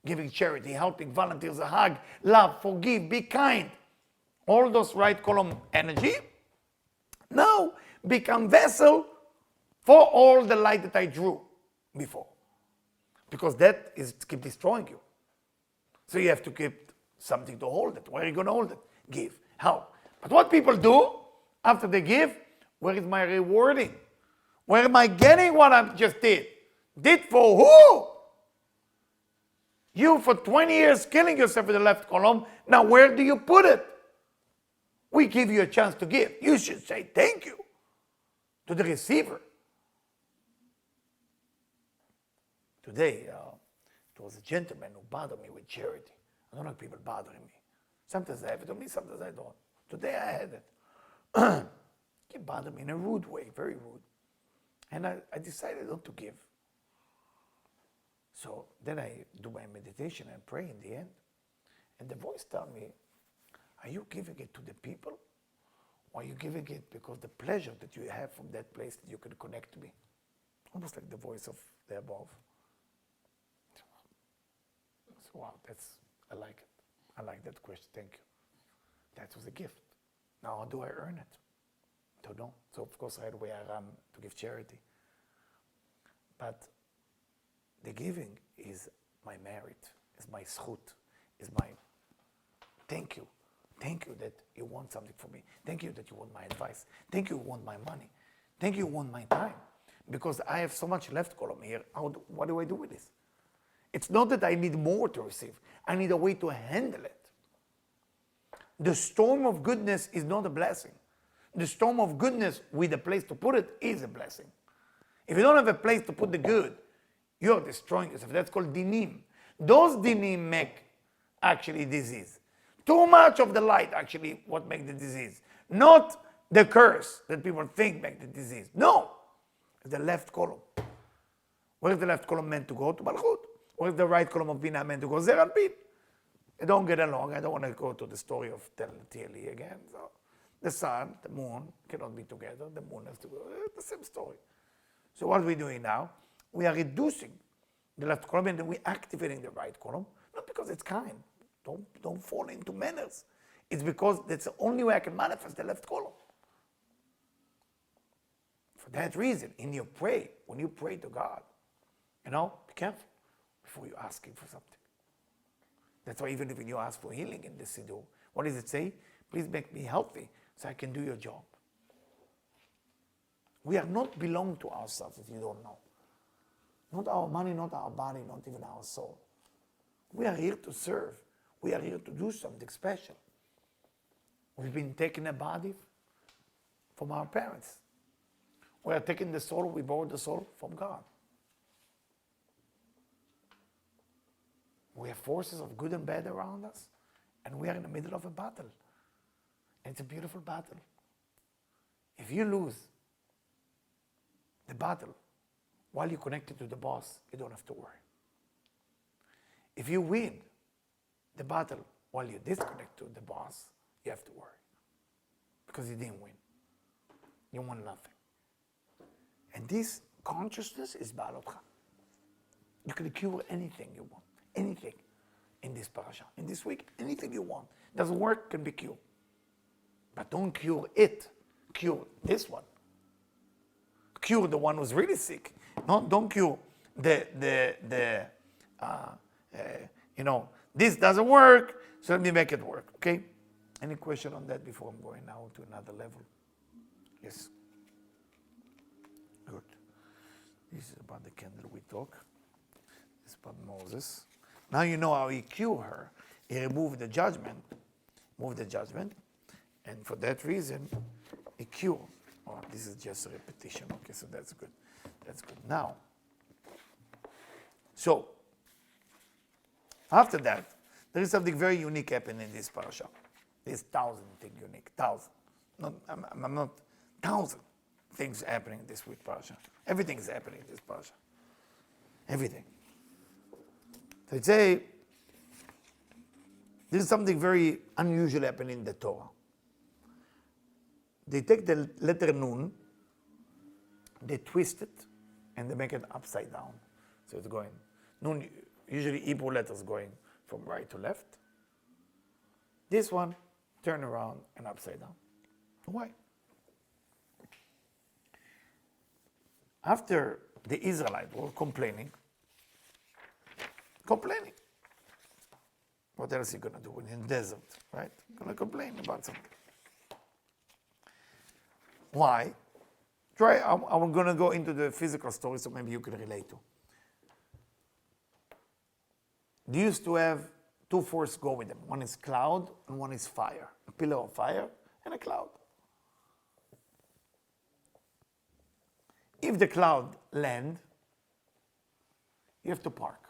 Giving charity, helping, volunteers, a hug, love, forgive, be kind. All those right column energy now become vessel for all the light that I drew before. Because that is keep destroying you. So you have to keep something to hold it. Where are you going to hold it? Give, help. But what people do after they give, where is my rewarding? Where am I getting what I just did? Did for who? You for 20 years killing yourself with the left column. Now where do you put it? We give you a chance to give. You should say thank you to the receiver. Today, it was a gentleman who bothered me with charity. I don't like people bothering me. Sometimes I have it on me, sometimes I don't. Today I had it. He bothered me in a rude way, very rude. And I decided not to give. So then I do my meditation and pray in the end. And the voice told me, are you giving it to the people? Or are you giving it because the pleasure that you have from that place that you can connect to me? Almost like the voice of the above. So, wow, I like it. I like that question, thank you. That was a gift. Now how do I earn it? Don't know. So of course right away I ran to give charity. But the giving is my merit, is my zchut, is my thank you. Thank you that you want something from me. Thank you that you want my advice. Thank you want my money. Thank you want my time. Because I have so much left column here. What do I do with this? It's not that I need more to receive. I need a way to handle it. The storm of goodness is not a blessing. The storm of goodness with a place to put it is a blessing. If you don't have a place to put the good, you're destroying yourself. That's called dinim. Those dinim make actually disease. Too much of the light actually what makes the disease. Not the curse that people think make the disease. No. It's the left column. Where is the left column meant to go? To Malchut. Where is the right column of Binah meant to go? Zer Alpin. They don't get along. I don't want to go to the story of Teli again. So the sun, the moon cannot be together. The moon has to go. It's the same story. So what are we doing now? We are reducing the left column and then we're activating the right column. Not because it's kind. Don't fall into manners. It's because that's the only way I can manifest the left column. For that reason, when you pray to God, be careful before you're asking for something. That's why even when you ask for healing in the Siddur, what does it say? Please make me healthy so I can do your job. We are not belong to ourselves, if you don't know. Not our money, not our body, not even our soul. We are here to serve. We are here to do something special. We've been taking a body from our parents. We are taking the soul, we borrowed the soul from God. We have forces of good and bad around us, and we are in the middle of a battle. And it's a beautiful battle. If you lose the battle while you're connected to the boss, you don't have to worry. If you win the battle while you're disconnected to the boss, you have to worry. Because you didn't win. You won nothing. And this consciousness is Behaalotcha. You can cure anything you want. Anything. in this parasha. In this week, anything you want. Doesn't work, can be cured. But don't cure it. Cure this one. Cure the one who's really sick. Don't cure this doesn't work, so let me make it work, okay? Any question on that before I'm going now to another level? Yes. Good. This is about the candle we talk. This is about Moses. Now you know how he cured her. He removed the judgment, and for that reason, he cured. Oh, this is just a repetition. Okay, so that's good. That's good. Now, so after that, there is something very unique happening in this parasha. There's 1,000 things unique. 1,000. I'm not 1,000 things happening this week parasha. Everything is happening in this parasha. Everything. So I'd say there is something very unusual happening in the Torah. They take the letter Nun, they twist it, and they make it upside down. So it's going, Nun, usually Hebrew letters going from right to left. This one, turn around and upside down. Why? After the Israelites were complaining, what else are you going to do in the desert, right? Going to complain about something. Why? I'm going to go into the physical story so maybe you can relate to. They used to have two forces go with them. One is cloud and one is fire. A pillar of fire and a cloud. If the cloud land, you have to park.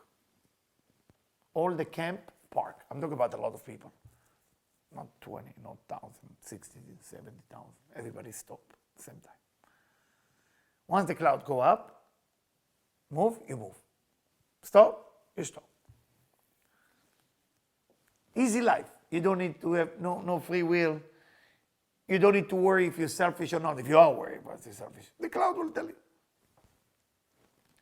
All the camp, park. I'm talking about a lot of people. Not 20, not 1,000, 60, 70,000. Everybody stop at the same time. Once the cloud go up, move, you move. Stop, you stop. Easy life. You don't need to have no free will. You don't need to worry if you're selfish or not. If you are worried about you're selfish, the cloud will tell you.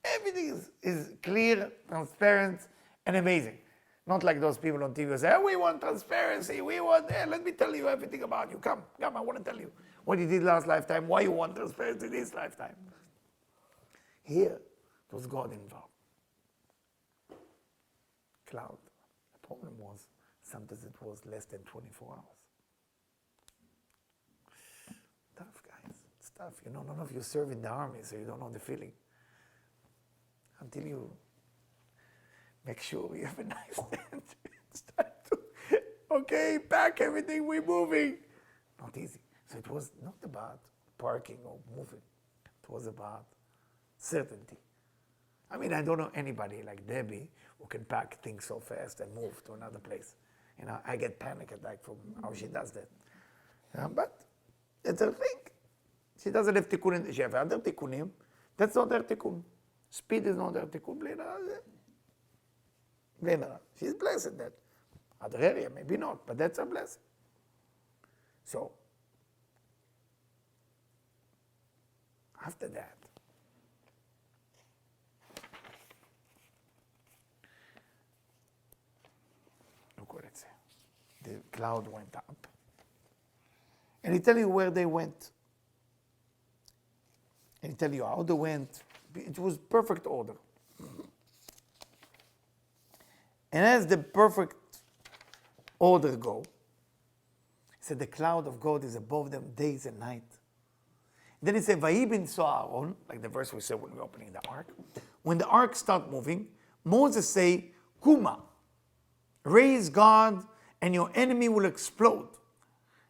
Everything is clear, transparent, and amazing. Not like those people on TV who say, we want transparency, let me tell you everything about you. Come, I want to tell you what you did last lifetime, why you want transparency this lifetime. Here, it was God involved. Cloud. The problem was, sometimes it was less than 24 hours. Tough, guys. It's tough. None of you serve in the army, so you don't know the feeling. Until you make sure we have a nice tent. It's time to, pack everything, we're moving. Not easy. So it was not about parking or moving. It was about certainty. I mean, I don't know anybody like Debbie who can pack things so fast and move to another place. I get panic attack from how she does that. But it's her thing. She doesn't have tikkunim. She has other tikkunim. That's not her tikkun. Speed is not her tikkun. She's blessed in that. Other area, maybe not, but that's her blessing. So, after that, look what it says. The cloud went up. And he tell you where they went. And he tell you how they went. It was perfect order. And as the perfect order go, he said the cloud of God is above them days and night. Then he said, Vayi bin So'aron, like the verse we said when we're opening the ark. When the ark start moving, Moses say, Kuma, raise God and your enemy will explode.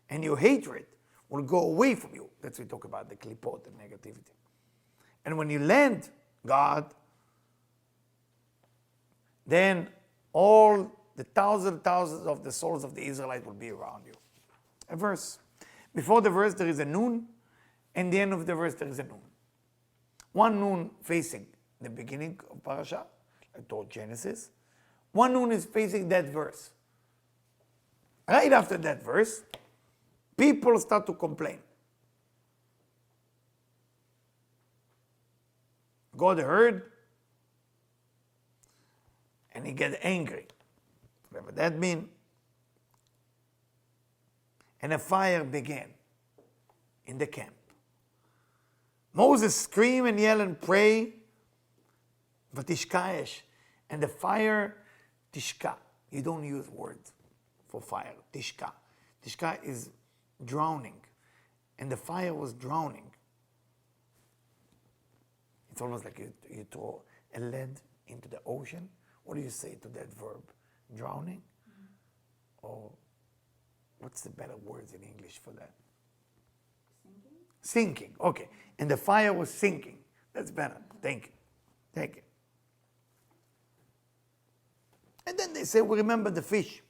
And your hatred will go away from you. That's what we talk about, the klipot, the negativity. And when you land God, then all the thousands of the souls of the Israelites will be around you. A verse. Before the verse there is a Nun, and the end of the verse there is a Nun. One Nun facing the beginning of Parasha, like toward Genesis. One Nun is facing that verse. Right after that verse, people start to complain. God heard, and he get angry. Whatever that means. And a fire began in the camp. Moses screamed and yelled and prayed, Vatishkaesh, and the fire tishka. You don't use words for fire. Tishka. Tishka is drowning. And the fire was drowning. It's almost like you throw a lead into the ocean. What do you say to that verb? Drowning? Or what's the better words in English for that?
Sinking?
Sinking. Okay. And the fire was sinking. That's better. Thank you. Thank you. And then they say, we remember the fish.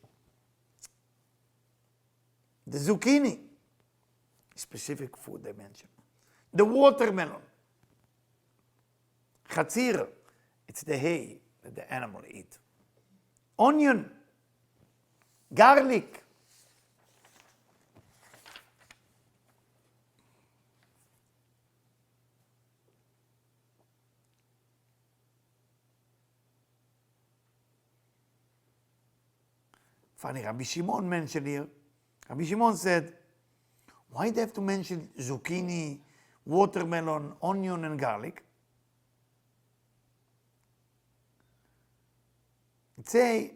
The zucchini. Specific food they mention. The watermelon. Chatzir. It's the hay that the animal eat. Onion. Garlic. Funny, Rabbi Shimon mentioned here. Rabbi Shimon said, why do they have to mention zucchini, watermelon, onion, and garlic? It say,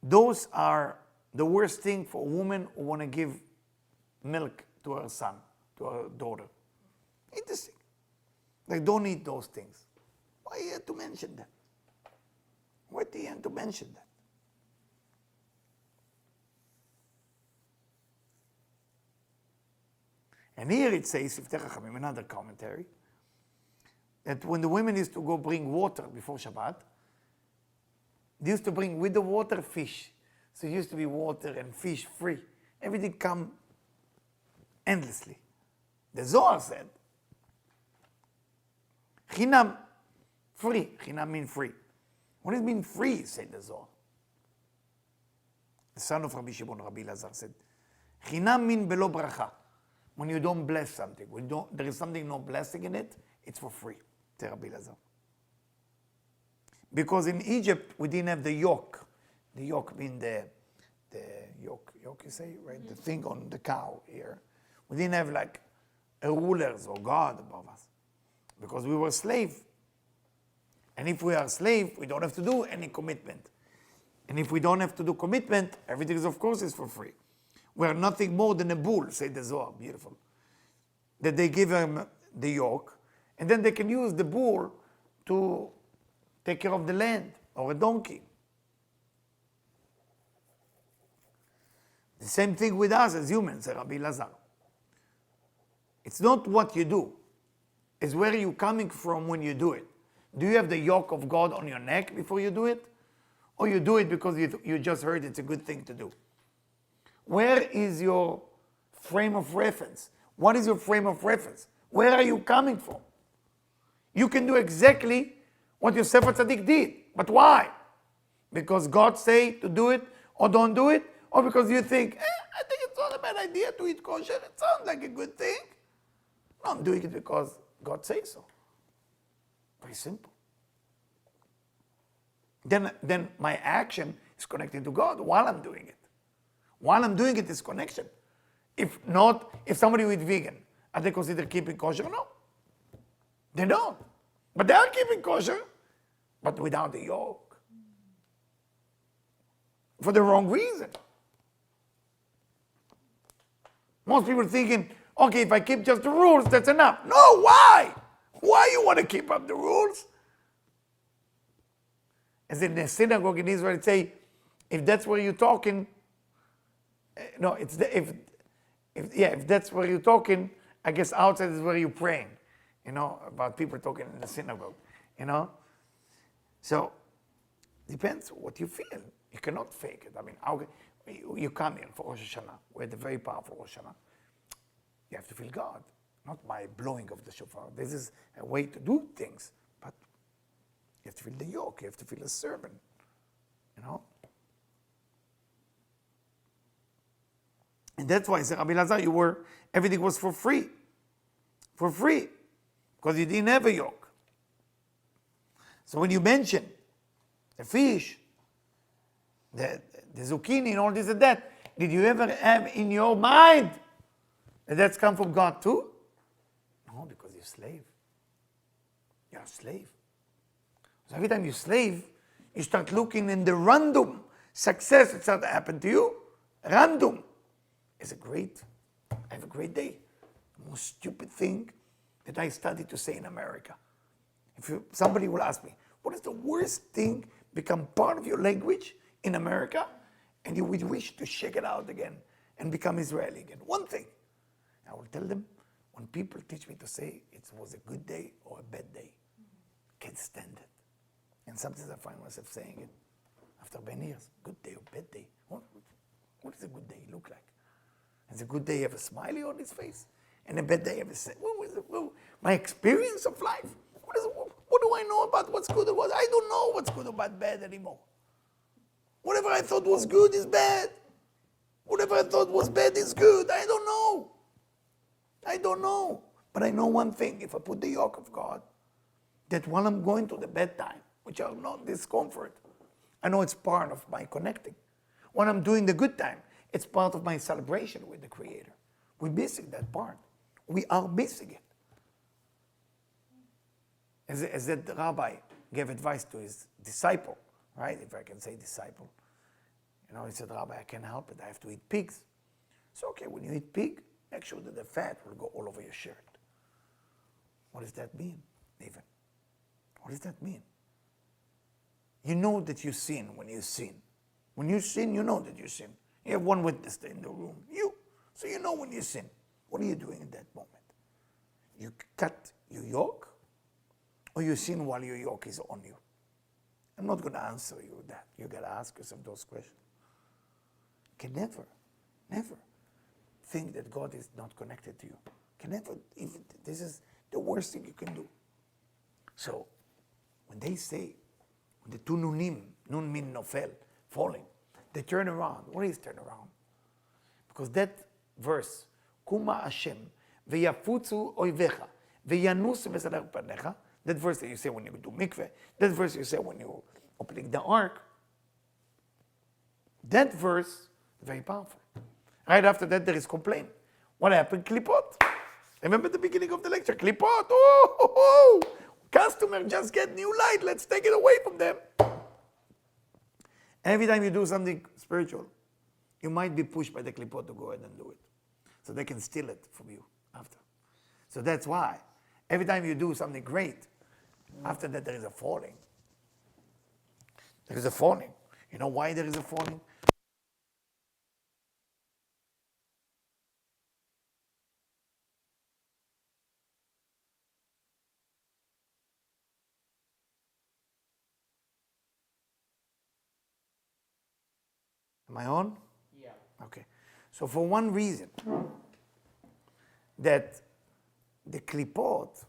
those are the worst thing for a woman who want to give milk to her son, to her daughter. Interesting. They don't eat those things. Why you have to mention that? Why do you have to mention that? And here it says, another commentary, that when the women used to go bring water before Shabbat, they used to bring with the water fish. So it used to be water and fish free. Everything come endlessly. The Zohar said, Chinam, free. Chinam means free. What does it mean free, said the Zohar? The son of Rabbi Shimon, Rabbi Lazar said, Chinam means belo bracha. When you don't bless something, when there is something no blessing in it, it's for free, said Rabbi Lazar. Because in Egypt, we didn't have the yoke. The yoke means the yoke you say, right? The thing on the cow here. We didn't have like a rulers or God above us. Because we were slave. And if we are slave, we don't have to do any commitment. And if we don't have to do commitment, everything is, of course, is for free. We are nothing more than a bull, said the Zohar, beautiful. That they give them the yoke, and then they can use the bull to take care of the land, or a donkey. The same thing with us as humans, said Rabbi Lazar. It's not what you do. It's where you're coming from when you do it. Do you have the yoke of God on your neck before you do it? Or you do it because you just heard it's a good thing to do? Where is your frame of reference? What is your frame of reference? Where are you coming from? You can do exactly what your Sefer Tzaddik did. But why? Because God say to do it or don't do it? Or because you think, I think it's not a bad idea to eat kosher. It sounds like a good thing. No, I'm doing it because God says so. Very simple. Then my action is connected to God while I'm doing it. While I'm doing it, it's connection. If not, if somebody with vegan, are they considered keeping kosher? No. They don't. But they are keeping kosher, but without the yoke. For the wrong reason. Most people thinking, okay, if I keep just the rules, that's enough. No, why? Why you want to keep up the rules? As in the synagogue in Israel, it say, if that's where you're talking, no, it's if that's where you're talking, I guess outside is where you're praying, about people talking in the synagogue, So, depends what you feel. You cannot fake it. I mean, you come here for Rosh Hashanah, we're the very powerful Rosh Hashanah. You have to feel God, not by blowing of the shofar. This is a way to do things, but you have to feel the yoke, you have to feel the sermon, And that's why, said Rabbi Lazar, everything was for free, because you didn't have a yoke. So when you mention the fish, the zucchini and all this and that, did you ever have in your mind that that's come from God too? No, because you're a slave. You're a slave. So every time you slave, you start looking in the random success that started to happen to you. Random. I have a great day. The most stupid thing that I started to say in America. Somebody will ask me, what is the worst thing become part of your language in America and you would wish to shake it out again and become Israeli again? One thing. I will tell them, when people teach me to say it was a good day or a bad day, I can't stand it. And sometimes I find myself saying it after many years, good day or bad day. What does a good day look like? Is a good day have a smiley on his face? And a bad day have a my experience of life? What do I know about what's good or what? I don't know what's good or bad anymore. Whatever I thought was good is bad. Whatever I thought was bad is good. I don't know. I don't know. But I know one thing. If I put the yoke of God, that while I'm going to the bedtime, which I'll not discomfort, I know it's part of my connecting. When I'm doing the good time, it's part of my celebration with the Creator. We're missing that part. We are missing it. As that rabbi gave advice to his disciple, right? If I can say disciple. He said, Rabbi, I can't help it. I have to eat pigs. So, okay, when you eat pig, make sure that the fat will go all over your shirt. What does that mean, Nathan? What does that mean? You know that you sin when you sin. When you sin, you know that you sin. You have one witness in the room, you. So you know when you sin. What are you doing in that moment? You cut your yoke, or you sin while your yoke is on you? I'm not going to answer you that. You got to ask yourself those questions. You can never think that God is not connected to you. Can never, this is the worst thing you can do. So, when they say, when the two nunim, nun min nofel, falling, they turn around. What is turn around? Because that verse, Kuma Hashem, v'yafutzu oivecha, v'yanusu v'saler panecha, that verse that you say when you do mikveh, that verse you say when you're opening the ark, that verse, very powerful. Right after that, there is complaint. What happened? Klipot. Remember the beginning of the lecture? Klipot. Oh, customer just get new light. Let's take it away from them. Every time you do something spiritual, you might be pushed by the klipot to go ahead and do it. So they can steal it from you after. So that's why every time you do something great, after that there is a falling. There is a falling. You know why there is a falling? Am I on?
Yeah.
Okay. So for one reason, that the klipot,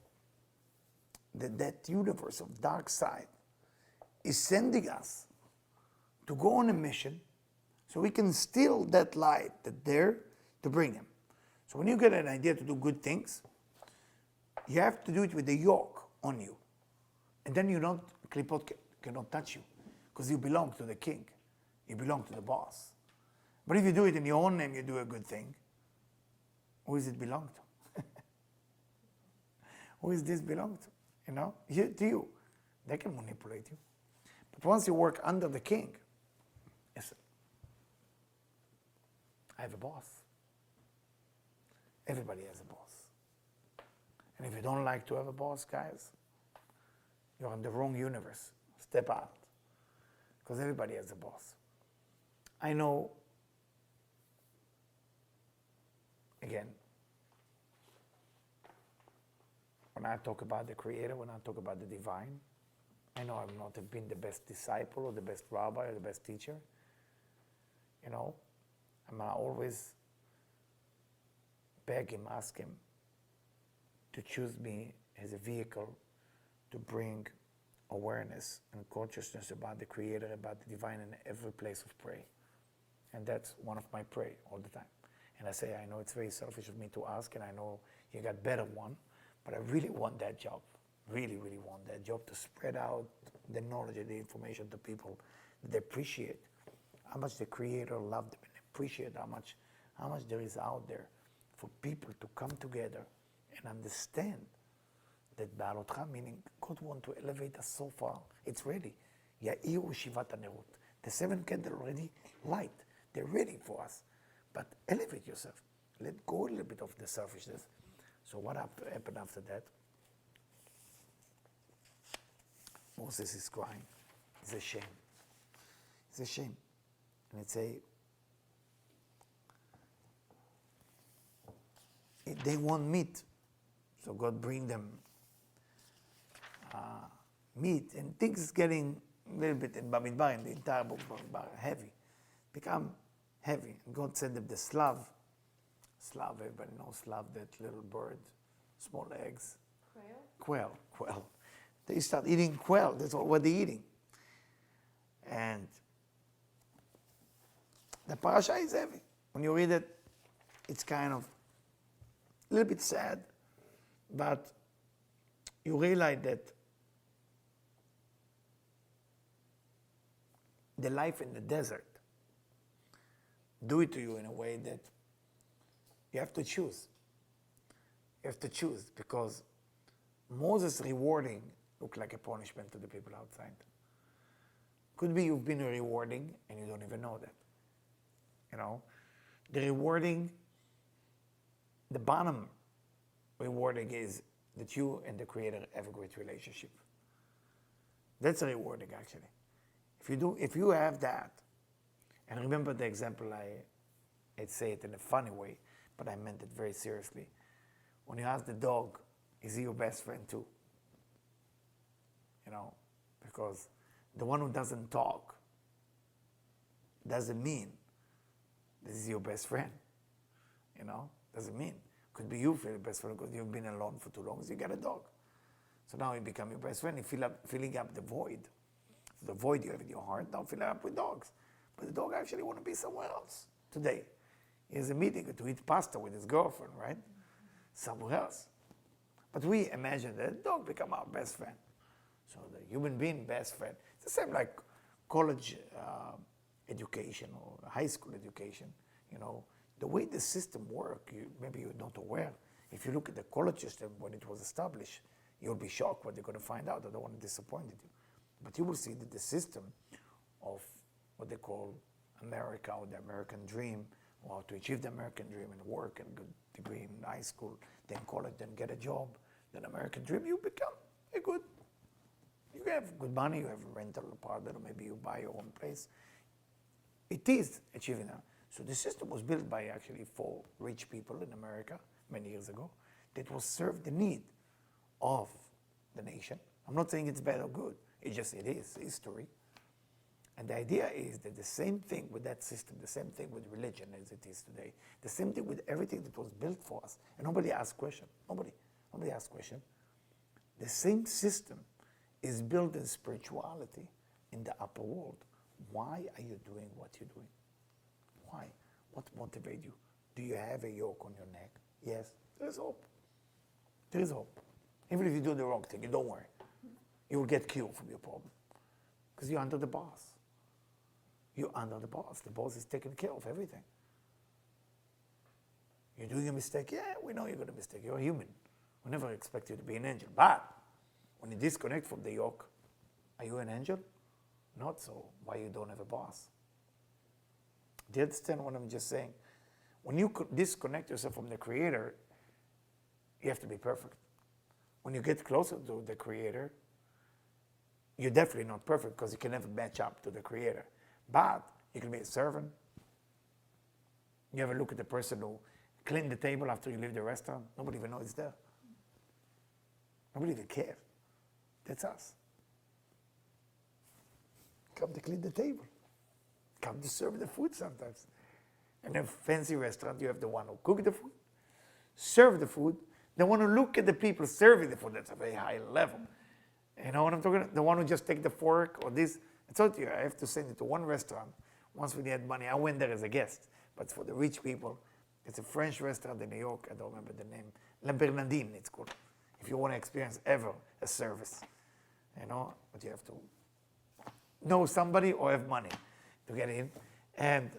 that universe of dark side, is sending us to go on a mission so we can steal that light that there to bring him. So when you get an idea to do good things, you have to do it with the yoke on you. And then klipot cannot touch you because you belong to the king. You belong to the boss. But if you do it in your own name, you do a good thing, who does it belong to? Who does this belong to? To you. They can manipulate you. But once you work under the king, listen, I have a boss. Everybody has a boss. And if you don't like to have a boss, guys, you're in the wrong universe. Step out. Because everybody has a boss. I know, again, when I talk about the Creator, when I talk about the divine, I know I've not have been the best disciple or the best rabbi or the best teacher. I'm always beg him, ask him to choose me as a vehicle to bring awareness and consciousness about the Creator, about the divine in every place of prayer. And that's one of my prayer all the time. And I say, I know it's very selfish of me to ask, and I know you got better one, but I really want that job. really, really want that job, to spread out the knowledge and the information to people that they appreciate how much the Creator loved them and appreciate how much there is out there for people to come together and understand that Behaalotcha, meaning God wants to elevate us so far. It's ready. Ya'iru Shivat HaNerut. The 7 candles already light. They're ready for us. But elevate yourself. Let go a little bit of the selfishness. So what happened after that? Moses is crying. It's a shame. It's a shame. And they want meat. So God bring them meat, and things getting a little bit in Bamidbar, in the entire book of Bamidbar, heavy. Become heavy. And God sent them the slav. Slav, everybody knows slav, that little bird, small eggs. Quail. They start eating quail. That's what they're eating. And the parasha is heavy. When you read it, it's kind of a little bit sad, but you realize that the life in the desert do it to you in a way that you have to choose. You have to choose, because Moses' rewarding looked like a punishment to the people outside. Could be you've been rewarding and you don't even know that. You know, the rewarding, the bottom rewarding is that you and the Creator have a great relationship. That's a rewarding, actually. If you have that, and remember the example, I'd say it in a funny way, but I meant it very seriously. When you ask the dog, is he your best friend too? You know, because the one who doesn't talk doesn't mean this is your best friend. You know, doesn't mean. Could be you feel your best friend because you've been alone for too long, so you got a dog. So now you become your best friend, you filling up the void. So the void you have in your heart, now fill it up with dogs. But the dog actually want to be somewhere else today. He has a meeting to eat pasta with his girlfriend, right? Somewhere else. But we imagine that the dog become our best friend. So the human being best friend. It's the same like college education or high school education. You know, the way the system works, maybe you're not aware. If you look at the college system when it was established, you'll be shocked what they're going to find out. I don't want to disappoint you. But you will see that the system of what they call America or the American dream, or to achieve the American dream and work and good degree in high school, then college, then get a job, then American dream, you become you have good money, you have a rental apartment, or maybe you buy your own place. It is achieving that. So the system was built by actually 4 rich people in America many years ago that will serve the need of the nation. I'm not saying it's bad or good. It is history. And the idea is that the same thing with that system, the same thing with religion as it is today, the same thing with everything that was built for us. And nobody asked question. Nobody asked question. The same system is built in spirituality in the upper world. Why are you doing what you're doing? Why? What motivates you? Do you have a yoke on your neck? Yes. There is hope. There is hope. Even if you do the wrong thing, you don't worry. You will get killed from your problem. Because you're under the boss. You're under the boss. The boss is taking care of everything. You're doing a mistake. Yeah, we know you're going to mistake. You're a human. We never expect you to be an angel. But when you disconnect from the yoke, are you an angel? Not so. Why you don't have a boss? Do you understand what I'm just saying? When you disconnect yourself from the Creator, you have to be perfect. When you get closer to the Creator, you're definitely not perfect because you can never match up to the Creator. But you can be a servant. You ever look at the person who cleaned the table after you leave the restaurant? Nobody even knows it's there. Nobody even cares. That's us. Come to clean the table. Come to serve the food sometimes. In a fancy restaurant, you have the one who cook the food, serve the food, the one who look at the people serving the food. That's a very high level. You know what I'm talking about? The one who just take the fork or this. I told you, I have to send it to one restaurant. Once we had money, I went there as a guest. But for the rich people, it's a French restaurant in New York. I don't remember the name. La Bernardine, it's called. if you want to experience ever a service, you know, but you have to know somebody or have money to get in, and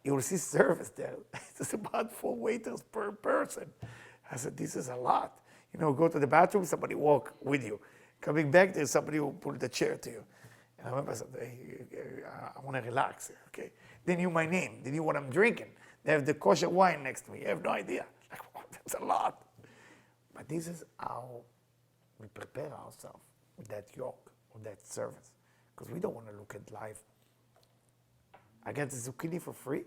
you will see service there. It's about 4 waiters per person. I said, this is a lot. You know, go to the bathroom, somebody walk with you. Coming back, there's somebody who put the chair to you. And I remember I said, hey, I want to relax, okay? They knew my name. They knew what I'm drinking. They have the kosher wine next to me. You have no idea. Like, oh, that's a lot. But this is how we prepare ourselves with that yoke, with that service. Because we don't want to look at life. I get the zucchini for free.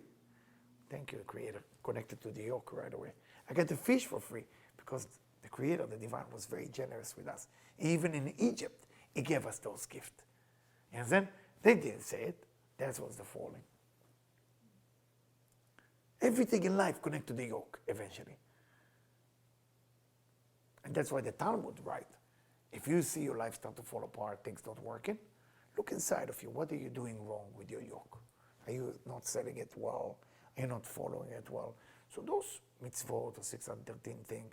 Thank you, the Creator. Connected to the yoke right away. I get the fish for free because the Creator, the Divine, was very generous with us. Even in Egypt, He gave us those gifts. You understand? They didn't say it. That was the falling. Everything in life connects to the yoke eventually. And that's why the Talmud writes, if you see your life start to fall apart, things not working, look inside of you. What are you doing wrong with your yoke? Are you not selling it well? Are you not following it well? So those mitzvot, the 613 thing,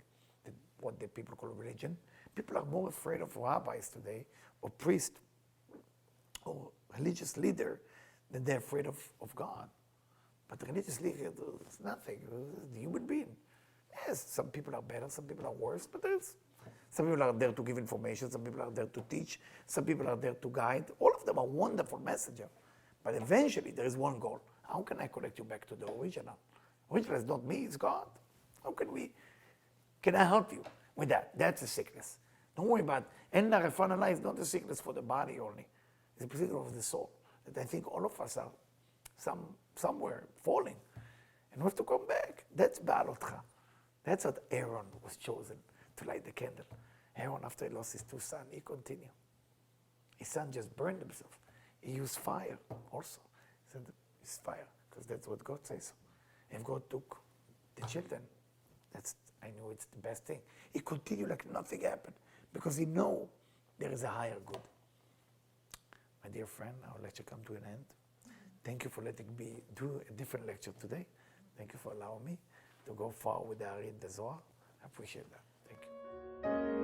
what the people call religion, people are more afraid of rabbis today, or priests, or religious leader, than they're afraid of God. But the religious leader is nothing, it's a human being. Yes, some people are better, some people are worse, but there's some people are there to give information, some people are there to teach, some people are there to guide. All of them are wonderful messengers. But eventually there is one goal. How can I connect you back to the original? Original is not me, it's God. How can I help you with that? That's a sickness. Don't worry about it. And the refanalai is not a sickness for the body only. It's a sickness of the soul. That I think all of us are somewhere falling. And we have to come back. That's Behaalotcha. That's what Aaron was chosen to light the candle. Aaron, after he lost his 2 sons, he continued. His son just burned himself. He used fire also. He said, it's fire, because that's what God says. If God took the children, I knew it's the best thing. He continued like nothing happened, because he know there is a higher good. My dear friend, our lecture come to an end. Thank you for letting me do a different lecture today. Thank you for allowing me to go far with the Ari and the Zohar. I appreciate that. Thank you.